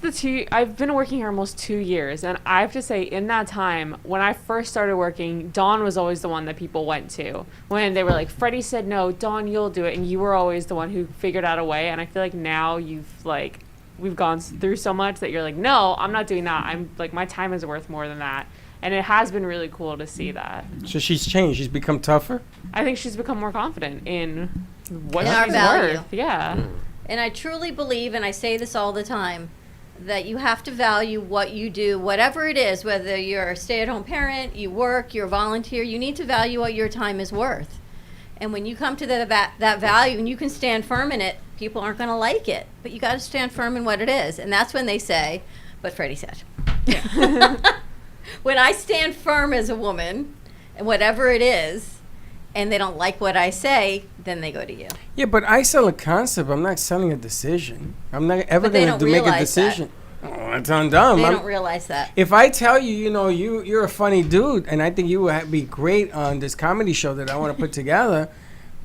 I've been working here almost 2 years, and I have to say, in that time, when I first started working, Dawn was always the one that people went to when they were like, Freddie said no, Dawn, you'll do it, and you were always the one who figured out a way. And I feel like now we've gone through so much that you're like, no, I'm not doing that. I'm like, my time is worth more than that. And it has been really cool to see that. So she's changed. She's become tougher. I think she's become more confident in what In our she's value. worth. Yeah. And I truly believe, and I say this all the time, that you have to value what you do, whatever it is, whether you're a stay-at-home parent, you work, you're a volunteer, you need to value what your time is worth. And when you come to that value and you can stand firm in it, people aren't going to like it. But you got to stand firm in what it is. And that's when they say, but Freddie said. When I stand firm as a woman, and whatever it is, and they don't like what I say, then they go to you. Yeah, but I sell a concept. I'm not selling a decision. I'm not ever But they going to don't make a realize that. decision. Oh, that's undone. They don't realize that. If I tell you, you're a funny dude, and I think you would be great on this comedy show that I want to put together,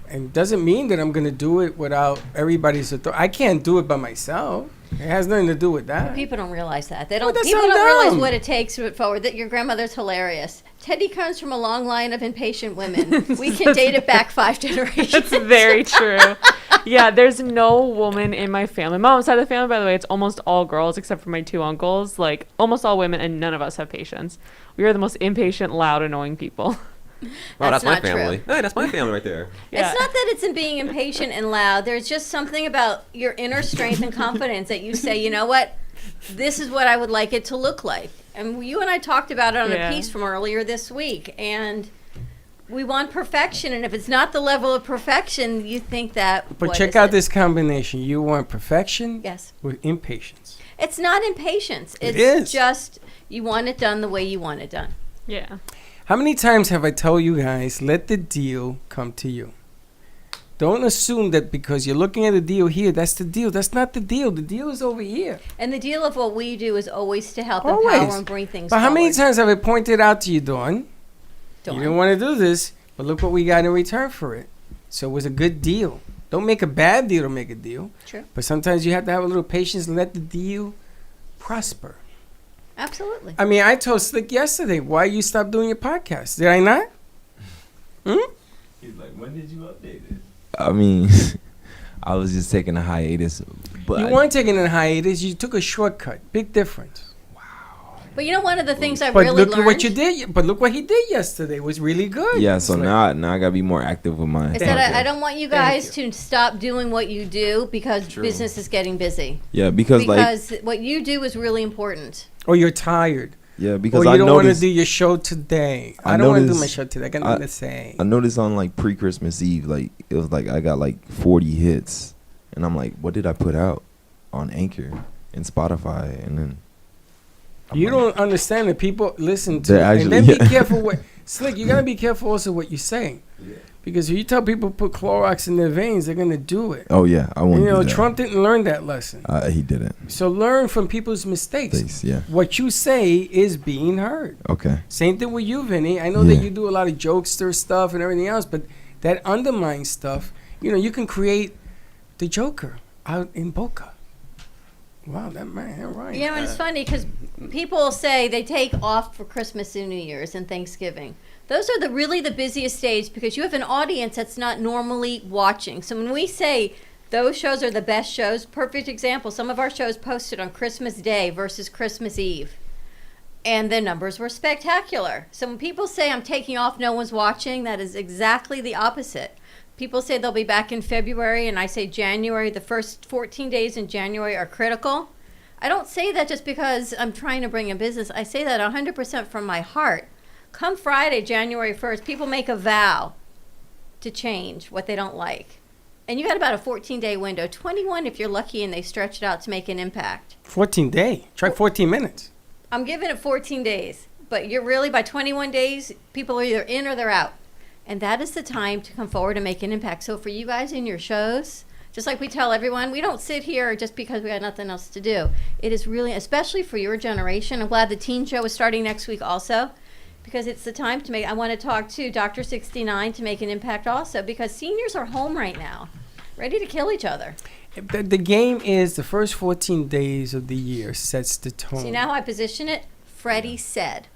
and doesn't mean that I'm going to do it without everybody's authority. I can't do it by myself. It has nothing to do with that. People don't realize that. They Oh, don't. that's People so don't realize dumb. what it takes to move forward. That your grandmother's hilarious. Teddy comes from a long line of impatient women. We can date it back 5 generations. That's very true. Yeah, there's no woman in my family. My mom's side of the family, by the way, it's almost all girls except for my 2 uncles. Like, almost all women, and none of us have patience. We are the most impatient, loud, annoying people. Wow, that's my not true. family. Hey, that's my family right there. Yeah. It's not that it's in being impatient and loud. There's just something about your inner strength and confidence that you say, you know what, this is what I would like it to look like. And you and I talked about it on Yeah. a piece from earlier this week. And we want perfection. And if it's not the level of perfection, you think that. But what check is out it? this combination. You want perfection Yes. with impatience. It's not impatience. It It's is. just you want it done the way you want it done. Yeah. How many times have I told you guys, let the deal come to you? Don't assume that because you're looking at a deal here, that's the deal. That's not the deal. The deal is over here. And the deal of what we do is always to help Always. empower and bring things But how many forward. times have I pointed out to you, Dawn? Dawn. You didn't want to do this, but look what we got in return for it. So it was a good deal. Don't make a bad deal to make a deal. True. But sometimes you have to have a little patience and let the deal prosper. Absolutely. I mean, I told Slick yesterday, why you stopped doing your podcast? Did I not? He's like, when did you update it? I mean, I was just taking a hiatus, but You weren't taking a hiatus. You took a shortcut. Big difference. But you know, one of the things I've But really look learned. at what you did. But look what he did yesterday. It was really good. yeah. So Slick. now I gotta be more active with my. Is that Thank I don't want you guys to stop doing what you do because True. business is getting busy. Yeah, because What you do is really important. Or you're tired. yeah, because Or I you don't want to noticed do your show today. I I don't want to do my noticed- show today. I got nothing to say. I noticed on like pre-Christmas Eve, like it was like I got like 40 hits, and I'm like, what did I put out on Anchor and Spotify, and then I'm You like, don't understand that people listen to They're it. And then actually- be careful what Slick, you gotta be careful also what you say. Because if you tell people to put Clorox in their veins, they're gonna do it. Oh yeah, I And, want you to know, do that. Trump didn't learn that lesson. He didn't. So learn from people's mistakes. Thanks. Yeah. What you say is being heard. Okay. Same thing with you, Vinny. I know that Yeah. you do a lot of jokester stuff and everything else, but that undermine stuff, you can create the Joker out in Boca. Wow, that man, right. You know, and it's funny because people say they take off for Christmas and New Year's and Thanksgiving. Those are really the busiest days because you have an audience that's not normally watching. So when we say those shows are the best shows, perfect example, some of our shows posted on Christmas Day versus Christmas Eve. And the numbers were spectacular. So when people say I'm taking off, no one's watching, that is exactly the opposite. People say they'll be back in February, and I say January. The first 14 days in January are critical. I don't say that just because I'm trying to bring in business. I say that 100% from my heart. Come Friday, January 1st, people make a vow to change what they don't like. And you got about a 14-day window, 21 if you're lucky and they stretch it out to make an impact. 14 day. Try 14 minutes. I'm giving it 14 days, but you're really, by 21 days, people are either in or they're out. And that is the time to come forward and make an impact. So for you guys in your shows, just like we tell everyone, we don't sit here just because we got nothing else to do. It is really, especially for your generation, I'm glad the teen show is starting next week also. because it's the time to make. I want to talk to Dr. 69 to make an impact also, because seniors are home right now, ready to kill each other. The game is the first 14 days of the year sets the tone. See now how I position it? Freddie said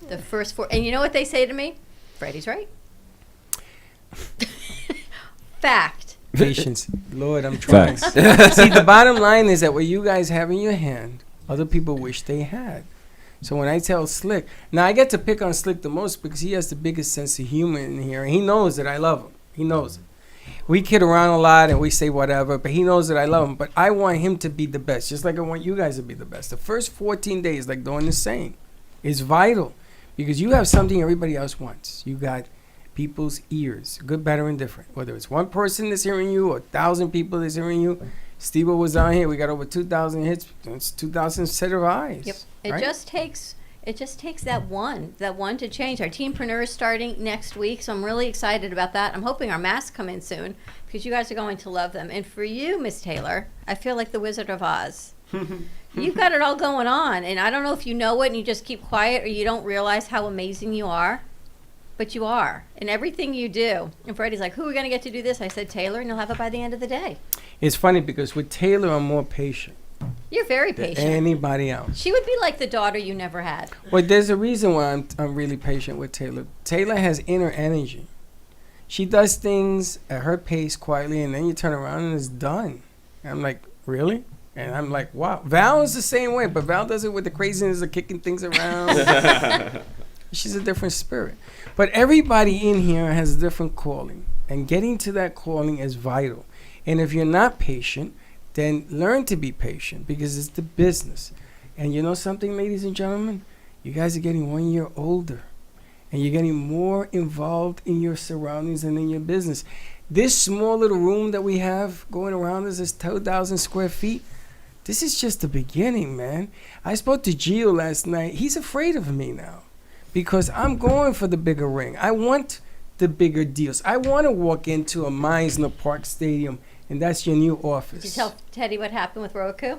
the first 4, and you know what they say to me? Freddie's right. Fact. Patience. Lord, I'm trying. See, the bottom line is that what you guys have in your hand, other people wish they had. So when I tell Slick, now I get to pick on Slick the most because he has the biggest sense of humor in here, and he knows that I love him. He knows it. We kid around a lot and we say whatever, but he knows that I love him. But I want him to be the best, just like I want you guys to be the best. The first 14 days, like Dawn is saying, is vital because you have something everybody else wants. You got people's ears, good, better, and different. Whether it's one person that's hearing you or 1,000 people that's hearing you. Steve was on here. We got over 2,000 hits. It's 2,000 set of eyes. Yep. It right? just takes that one to change. Our teenpreneur is starting next week, so I'm really excited about that. I'm hoping our masks come in soon because you guys are going to love them. And for you, Miss Taylor, I feel like the Wizard of Oz. You've got it all going on, and I don't know if you know it and you just keep quiet or you don't realize how amazing you are, but you are in everything you do. And Freddie's like, who are we going to get to do this? I said, Taylor, and you'll have it by the end of the day. It's funny because with Taylor, I'm more patient You're very than patient. anybody else. She would be like the daughter you never had. Well, there's a reason why I'm really patient with Taylor. Taylor has inner energy. She does things at her pace quietly, and then you turn around and it's done. And I'm like, really? And I'm like, wow. Val is the same way, but Val does it with the craziness of kicking things around. She's a different spirit. But everybody in here has a different calling, and getting to that calling is vital. And if you're not patient, then learn to be patient because it's the business. And you know something, ladies and gentlemen? You guys are getting 1 year older, and you're getting more involved in your surroundings and in your business. This small little room that we have going around us is 2,000 square feet. This is just the beginning, man. I spoke to Gio last night. He's afraid of me now because I'm going for the bigger ring. I want the bigger deals. I want to walk into a Meisner Park Stadium, and that's your new office. Did you tell Teddy what happened with Roku?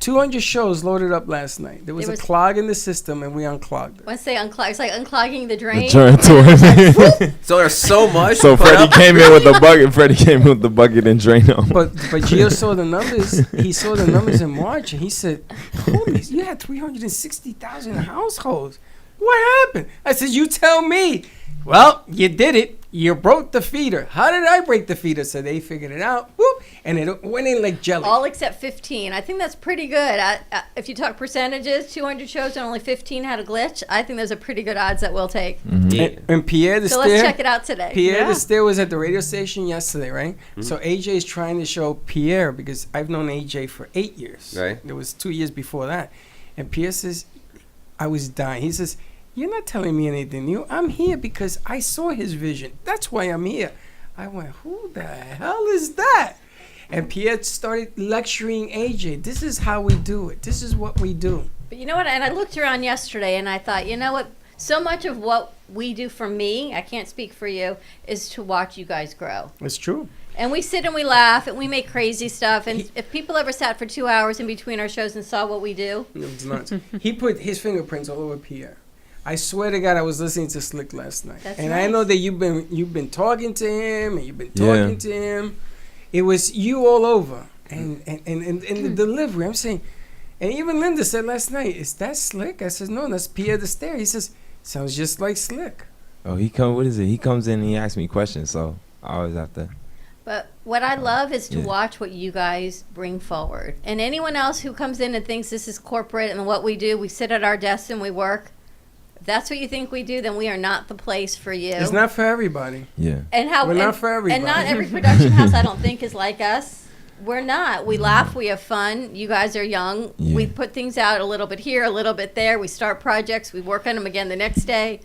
200 shows loaded up last night. There was a clog in the system, and we unclogged it. Once they unclog, it's like unclogging the drain. So there's so much. So Freddie came in with the bucket. Freddie came in with the bucket and drained them. But Gio saw the numbers. He saw the numbers in March, and he said, "Holy, you had 360,000 households. What happened?" I said, "You tell me." Well, you did it. You broke the feeder. How did I break the feeder? So they figured it out. Whoop, and it went in like jelly. All except 15. I think that's pretty good. If you talk percentages, 200 shows and only 15 had a glitch. I think those are pretty good odds that we'll take. Yeah. And Pierre the So Steer. let's check it out today. Pierre Yeah. the Steer was at the radio station yesterday, right? So AJ is trying to show Pierre, because I've known AJ for 8 years. Right. There was 2 years before that. And Pierre says, I was dying. He says, "You're not telling me anything new. I'm here because I saw his vision. That's why I'm here." I went, "Who the hell is that?" And Pierre started lecturing AJ. This is how we do it. This is what we do. But you know what? And I looked around yesterday and I thought, you know what? So much of what we do for me, I can't speak for you, is to watch you guys grow. It's true. And we sit and we laugh and we make crazy stuff. And if people ever sat for 2 hours in between our shows and saw what we do, It was nuts. He put his fingerprints all over Pierre. I swear to God, I was listening to Slick last night, That's and I nice. know that you've been talking to him, and you've been talking to him. It was you all over, and the delivery. I'm saying, and even Linda said last night, "Is that Slick?" I said, "No, that's Pierre the Stair." He says, "Sounds just like Slick." Oh, what is it? He comes in and he asks me questions, so I always have to. but what I love is to Yeah. watch what you guys bring forward. And anyone else who comes in and thinks this is corporate and what we do, we sit at our desks and we work. If that's what you think we do, then we are not the place for you. It's not for everybody. Yeah. And how We're not for everybody. And not every production house I don't think is like us. We're not. We laugh, we have fun. You guys are young. Yeah. We put things out a little bit here, a little bit there. We start projects, we work on them again the next day.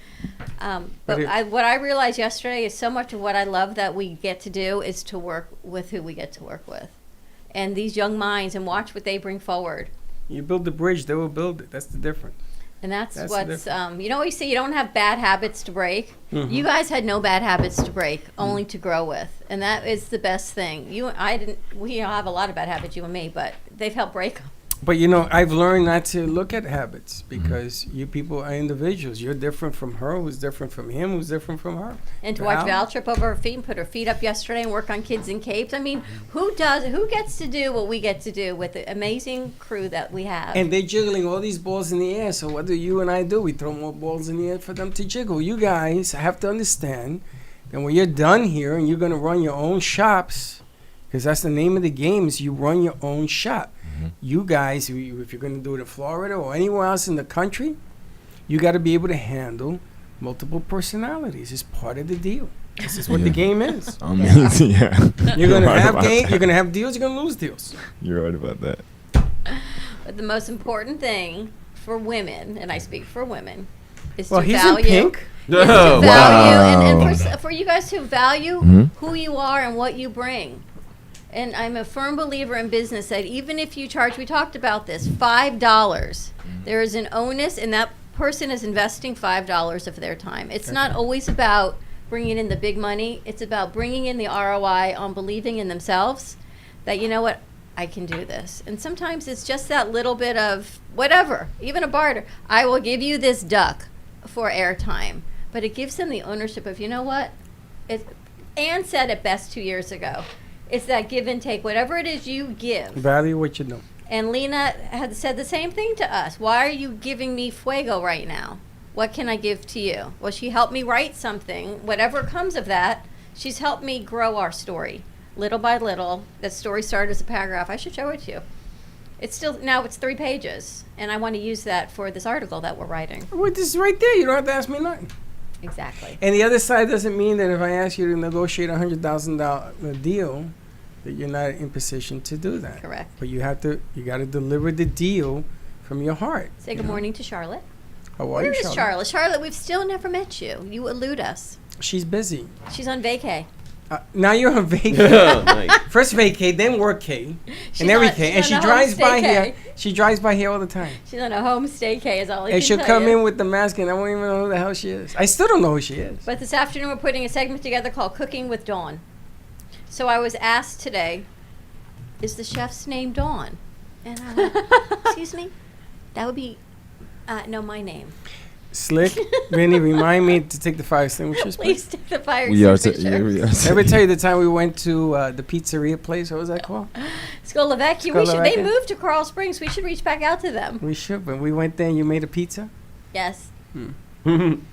But what I realized yesterday is so much of what I love that we get to do is to work with who we get to work with. And these young minds, and watch what they bring forward. You build the bridge, they will build it. That's the difference. And that's That's what's, the you know what you say, you don't have bad habits to break. You guys had no bad habits to break, only to grow with. And that is the best thing. We have a lot of bad habits, you and me, but they've helped break them. But I've learned not to look at habits because you people are individuals. You're different from her, who's different from him, who's different from her. And to watch Val trip over her feet and put her feet up yesterday and work on kids in capes. I mean, who gets to do what we get to do with the amazing crew that we have? And they're jiggling all these balls in the air. So what do you and I do? We throw more balls in the air for them to jiggle. You guys have to understand that when you're done here and you're going to run your own shops, because that's the name of the game, is you run your own shop. You guys, if you're going to do it in Florida or anywhere else in the country, you got to be able to handle multiple personalities. It's part of the deal. This is what the game is. Amazing, yeah. You're going to have games, you're going to have deals, you're going to lose deals. You're right about that. But the most important thing for women, and I speak for women, is Well, to he's value. in pink. Is to Oh, value, and for you guys to value who you are and what you bring. And I'm a firm believer in business that even if you charge, we talked about this, $5, there is an onus, and that person is investing $5 of their time. It's not always about bringing in the big money. It's about bringing in the ROI on believing in themselves that, you know what, I can do this. And sometimes it's just that little bit of whatever, even a barter. I will give you this duck for airtime. But it gives them the ownership of, you know what? Anne said it best 2 years ago. It's that give and take. Whatever it is you give. Value what you know. And Lena had said the same thing to us. Why are you giving me fuego right now? What can I give to you? Well, she helped me write something. Whatever comes of that, she's helped me grow our story. Little by little. That story started as a paragraph. I should show it to you. It's 3 pages. And I want to use that for this article that we're writing. Well, this is right there. You don't have to ask me nothing. Exactly. And the other side doesn't mean that if I ask you to negotiate $100,000 deal, that you're not in position to do that. Correct. But you got to deliver the deal from your heart. Say good morning to Charlotte. How are Where you, is Charlotte? Charlotte? Charlotte, we've still never met you. You elude us. She's busy. She's on vacay. Now you're on vacay. Nice. First vacay, then work K, and every K. And she on a drives by homestay-K. here. She drives by here all the time. She's on a home staycay is all I And can she'll tell come you. in with the mask, and I won't even know who the hell she is. I still don't know who she is. But this afternoon we're putting a segment together called Cooking with Dawn. So I was asked today, is the chef's name Dawn? And I went, excuse me? That would be, no, my name. Slick, Vinny, remind me to take the fire extinguishers, Please please. take the fire We are. extinguisher. We are. Ever tell you the time we went to the pizzeria place? What was that called? Skolovecchia. They Skolovecchia. moved to Coral Springs. We should reach back out to them. We should, but we went there and you made a pizza? Yes. Goosh.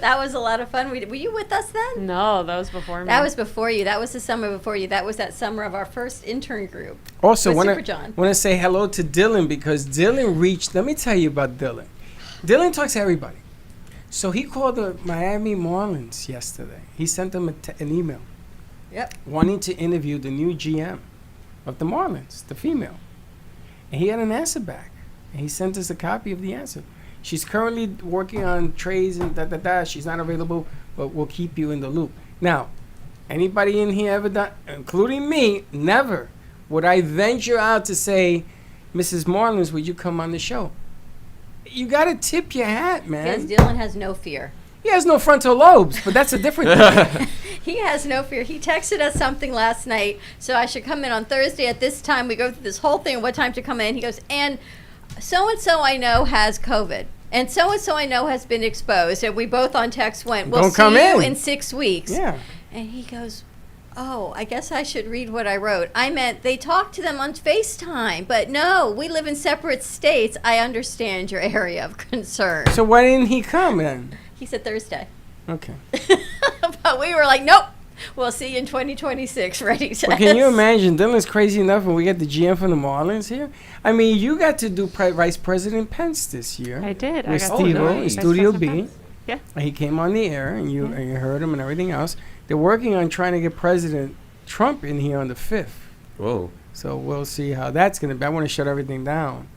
That was a lot of fun. Were you with us then? No, that was before me. That was before you. That was the summer before you. That was that summer of our first intern group. Also, With want Super John. to say hello to Dylan because Dylan reached. Let me tell you about Dylan. Dylan talks to everybody. So he called the Miami Marlins yesterday. He sent them an email Yep. wanting to interview the new GM of the Marlins, the female. And he had an answer back. And he sent us a copy of the answer. She's currently working on trades and da-da-da. She's not available, but we'll keep you in the loop. Now, anybody in here ever done, including me, never would I venture out to say, Mrs. Marlins, would you come on the show? You got to tip your hat, man. Because Dylan has no fear. He has no frontal lobes, but that's a different thing. He has no fear. He texted us something last night, so I should come in on Thursday at this time. We go through this whole thing, what time to come in. He goes, and so-and-so I know has COVID. And so I know has been exposed. And we both on text went, we'll Don't see come you in. in 6 weeks. Yeah. And he goes, oh, I guess I should read what I wrote. I meant they talked to them on FaceTime. But no, we live in separate states. I understand your area of concern. So why didn't he come then? He said Thursday. Okay. But we were like, nope. We'll see you in 2026, ready to Well, can you imagine? Dylan's crazy enough when we get the GM from the Marlins here. I mean, you got to do Vice President Pence this year. I did. With I got Steve-O in Vice Studio President B. Pence. Yeah. And he came on the air, and you heard him and everything else. They're working on trying to get President Trump in here on the 5th. Whoa. So we'll see how that's going to be. I want to shut everything down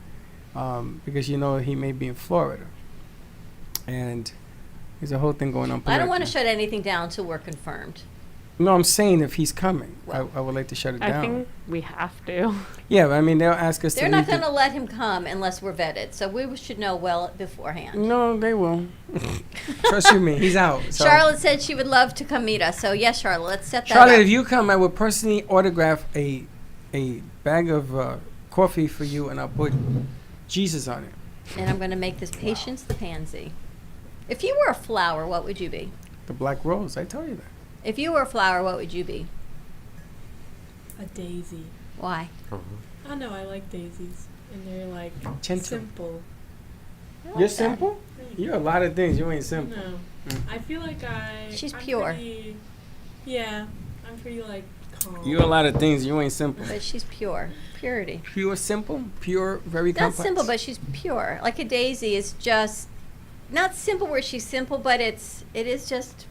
because, he may be in Florida. And there's a whole thing going on. I don't want to politically. shut anything down until we're confirmed. No, I'm saying if he's coming, I would like to shut it I down. think we have to. Yeah, but I mean, they'll ask us They're to not leave going to let him come unless we're vetted. So we should know well beforehand. No, they will. Trust you me, he's out. So. Charlotte said she would love to come meet us. So yes, Charlotte, let's set that Charlotte, up. if you come, I would personally autograph a a bag of coffee for you, and I'll put Jesus on it. And I'm going to make this Patience the Pansy. If you were a flower, what would you be? The black rose. I tell you that. If you were a flower, what would you be? A daisy. Why? I know, I like daisies. And they're like Gentle. simple. I like You're that. simple. You're a lot of things. You ain't simple. No. Mm. I feel like She's I'm pure. Yeah. I'm pretty like calm. You're a lot of things. You ain't simple. But she's pure. Purity. Pure, simple, pure, very Not complex. simple, but she's pure. Like a daisy is just not simple where she's simple, but it is just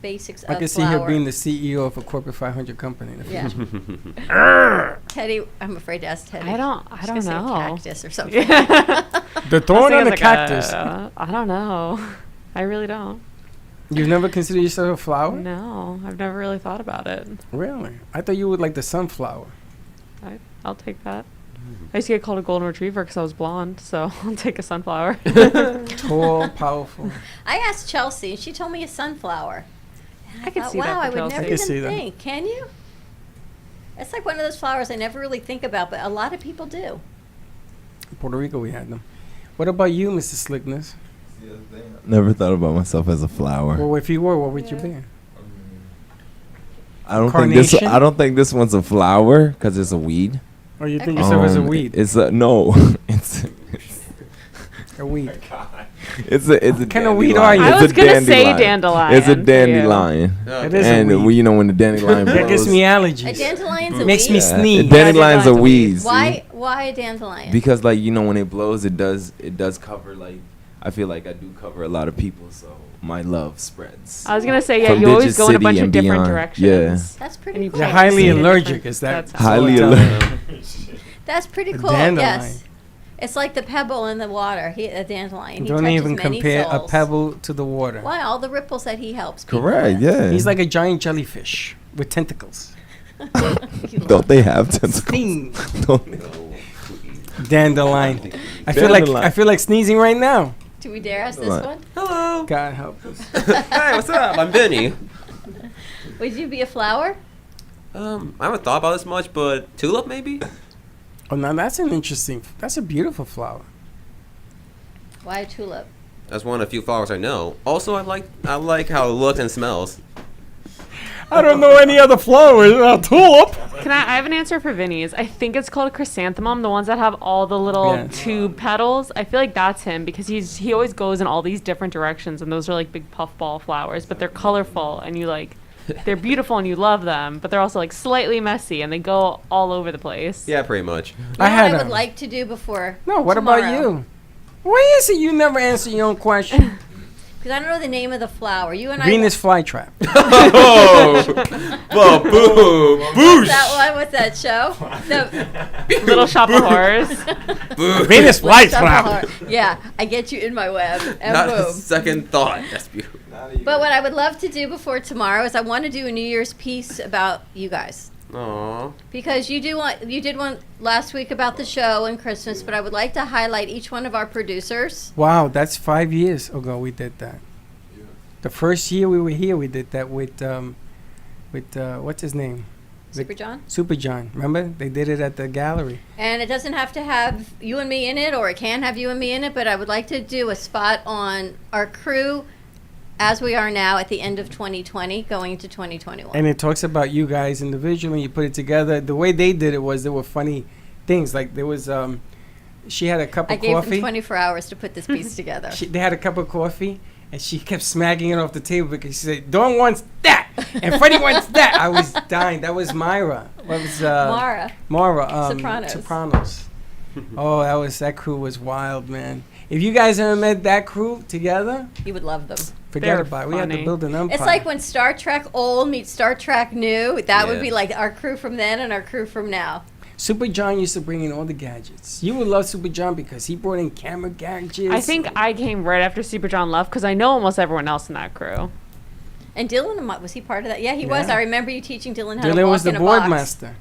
basics I of can see flower. her being the CEO of a corporate 500 company. In the Yeah. future. Teddy, I'm afraid to ask Teddy. I don't She's gonna say know. cactus or something. The thorn on the cactus. I don't know. I really don't. You've never considered yourself a flower? No, I've never really thought about it. Really? I thought you would like the sunflower. I'll take that. I used to get called a golden retriever because I was blonde, so I'll take a sunflower. Tall, powerful. I asked Chelsea, and she told me a sunflower. And I could thought, see that wow, for I would Chelsea. never I could see even that. think. Can you? It's like one of those flowers I never really think about, but a lot of people do. In Puerto Rico, we had them. What about you, Mr. Slickness? Never thought about myself as a flower. Well, if you were, what would you be? I don't think this. Carnation? I don't think this one's a flower because it's a weed. Or you think Okay. yourself as a weed? It's a no. it's A weed. it's a What kind of weed are you? I It's was a gonna say dandelion. dandelion. It's a for you. dandelion. It is a And weed. you know when the dandelion That gives blows, me A allergies. dandelion's a Makes weed? me sneeze. Dandelion's a Dandelion's a weed. weed. see? Why a dandelion? Because like you know when it blows, it does cover like I feel like I do cover a lot of people, so my love spreads. I was gonna say, yeah, From you always Digit go in a City bunch of and different beyond. directions. That's And pretty you cool. You're plant highly seed in allergic, different- is that? that's Highly all allergic. telling you. That's pretty A cool. dandelion. Yes. It's like the pebble in the water. A dandelion. He Don't touches even many compare a souls. pebble to the water. Why? All the ripples that he helps. people Correct. with. Yeah. He's like a giant jellyfish with tentacles. Don't they have tentacles? Sting. Don't they? Dandelion. I Dandelion. feel like sneezing right now. Do we dare ask this Right. one? Hello. God help us. Hey, what's up? I'm Benny. Would you be a flower? I haven't thought about this much, but tulip maybe. Oh, now that's a beautiful flower. Why a tulip? That's one of the few flowers I know. Also, I like how it looks and smells. I don't know any other flowers. Tulip. I have an answer for Vinny's. I think it's called a chrysanthemum, the ones that have all the little Yeah. tube petals. I feel like that's him because he always goes in all these different directions, and those are like big puffball flowers, but they're colorful and they're beautiful and you love them, but they're also like slightly messy and they go all over the place. Yeah, pretty much. You know I had what I would a- like to do before. No, what tomorrow? about you? Why is it you never answer your own question? Because I don't know the name of the flower. You and Venus flytrap. Oh, well, boom, What's that one? What's that show? The Little Shop of Horrors. Venus Shop of flytrap. Horror. Yeah, I get you in my web and Not a boom. second thought. That's beautiful. But what I would love to do before tomorrow is I want to do a New Year's piece about you guys. Aww. Because you did one last week about the show and Christmas, but I would like to highlight each one of our producers. Wow, that's 5 years ago we did that. The first year we were here, we did that with what's his name? Super John. Super John. Remember? They did it at the gallery. And it doesn't have to have you and me in it, or it can have you and me in it, but I would like to do a spot on our crew as we are now at the end of 2020, going into 2021. And it talks about you guys individually. You put it together. The way they did it was there were funny things. Like there was, she had a cup I of gave them coffee. 24 hours to put this piece together. They had a cup of coffee, and she kept smacking it off the table because she said, "Dawn wants that, and Freddie wants that." I was dying. That was Myra. What was Mara. Mara. Sopranos. Sopranos. Oh, that crew was wild, man. If you guys ever met that crew together, You would love them. forget They're about it. We had to funny. build an empire. It's like when Star Trek old meets Star Trek new. That would Yeah. be like our crew from then and our crew from now. Super John used to bring in all the gadgets. You would love Super John because he brought in camera gadgets. I think I came right after Super John left because I know almost everyone else in that crew. And Dylan, was he part of that? Yeah, he was. Yeah. I remember you teaching Dylan how to Dylan walk was the in a board box. master.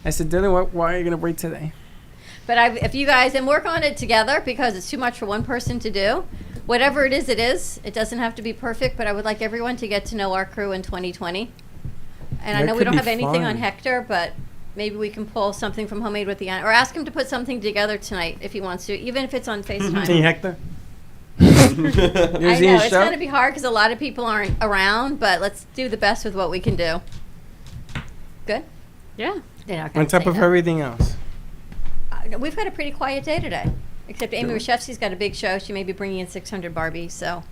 I said, Dylan, why are you going to break today? But if you guys, and work on it together because it's too much for one person to do. Whatever it is, it is. It doesn't have to be perfect, but I would like everyone to get to know our crew in 2020. And I That know we could don't be have anything on fun. Hector, but maybe we can pull something from Homemade with the Aunt, or ask him to put something together tonight if he wants to, even if it's on FaceTime. Hey, Hector. I know it's going to be hard because a lot of people aren't around, but let's do the best with what we can do. Good. Yeah. They're not gonna On top say of no. everything else. No, we've had a pretty quiet day today, except Amy Reshevsky's got a big show. She may be bringing in 600 Barbies, so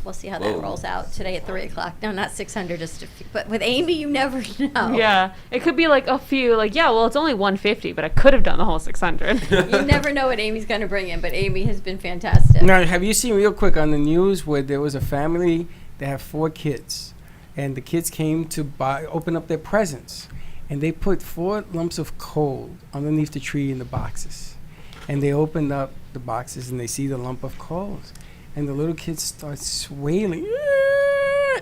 we'll see how that Whoa. rolls out today at 3 o'clock. No, not 600, just a few. But with Amy, you never know. Yeah. It could be like a few, like, yeah, well, it's only 150, but I could have done the whole 600. You never know what Amy's going to bring in, but Amy has been fantastic. Now, have you seen real quick on the news where there was a family that have 4 kids, and the kids came to open up their presents, and they put 4 lumps of coal underneath the tree in the boxes, and they opened up the boxes and they see the lump of coals, and the little kids start wailing.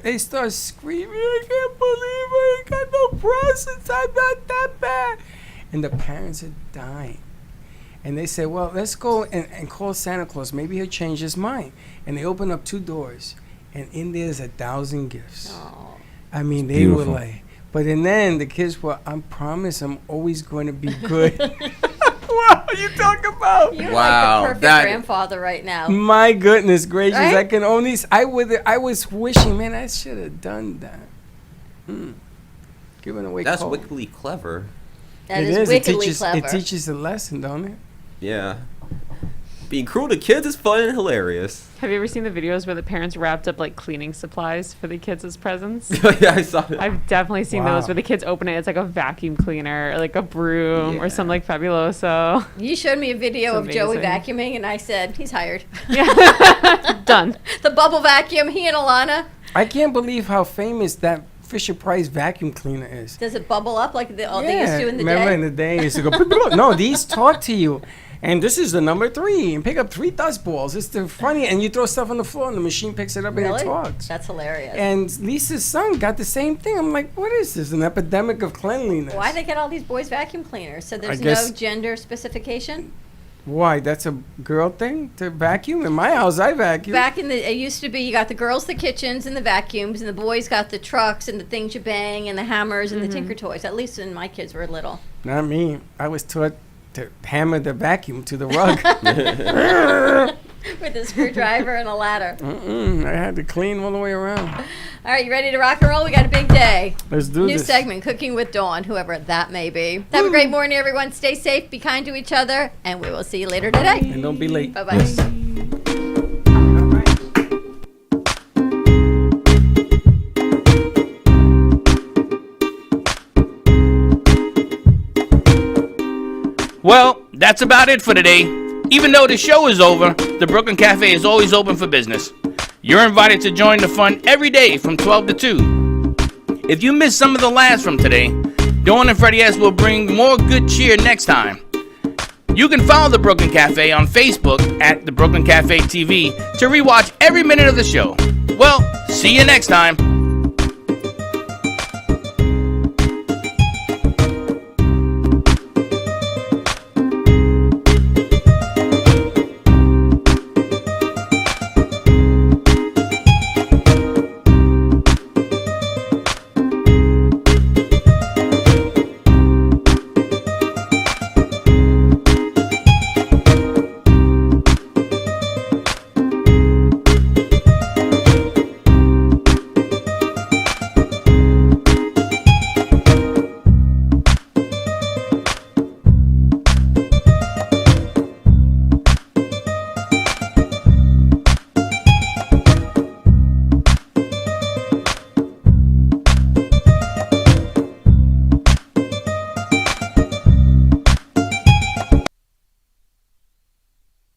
They start screaming, I can't believe I ain't got no presents, I'm not that bad. And the parents are dying. And they say, well, let's go and call Santa Claus. Maybe he'll change his mind. And they open up 2 doors, and in there's 1,000 gifts. Oh. I mean, It's they were beautiful. like, but and then the kids were, I promise I'm always going to be good. What are you talking about? You're Wow, like the perfect that- grandfather right now. My goodness gracious, Right? I can only, I was wishing, man, I should have done that. Giving away That's coal. wickedly clever. That It is is. wickedly clever. It teaches a lesson, don't it? Yeah. Being cruel to kids is fun and hilarious. Have you ever seen the videos where the parents wrapped up like cleaning supplies for the kids as presents? Yeah, I saw it. I've definitely seen Wow. those where the kids open it. It's like a vacuum cleaner, or like a broom, or Yeah. something like Fabuloso. You showed me a video It's of Joey amazing. vacuuming, and I said, he's hired. Yeah, done. The bubble vacuum, he and Alana. I can't believe how famous that Fisher Price vacuum cleaner is. Does it bubble up like they used to in the remember day? in the day, it used to go, no, these talk to you. And this is the number 3, and pick up 3 dust balls. It's the funny, and you throw stuff on the floor, and the machine picks it up and Really? it talks. That's hilarious. And Lisa's son got the same thing. I'm like, what is this? An epidemic of cleanliness. Why they get all these boys vacuum cleaners? So there's guess- no gender specification? Why? That's a girl thing to vacuum? In my house, I vacuum. Back in the, it used to be you got the girls the kitchens and the vacuums, and the boys got the trucks and the things you bang and the hammers and the Tinker Toys. At least when my kids were little. Not me. I was taught to hammer the vacuum to the rug. With a screwdriver and a ladder. I had to clean all the way around. All right, you ready to rock and roll? We got a big day. Let's do New this. segment, Cooking with Dawn, whoever that may be. Have a great morning, everyone. Stay safe, be kind to each other, and we will see you later today. And don't be late. Bye-bye. Well, that's about it for today. Even though the show is over, the Brooklyn Cafe is always open for business. You're invited to join the fun every day from 12 to 2. If you missed some of the laughs from today, Dawn and Freddie S. will bring more good cheer next time. You can follow the Brooklyn Cafe on Facebook at the Brooklyn Cafe TV to rewatch every minute of the show. Well, see you next time.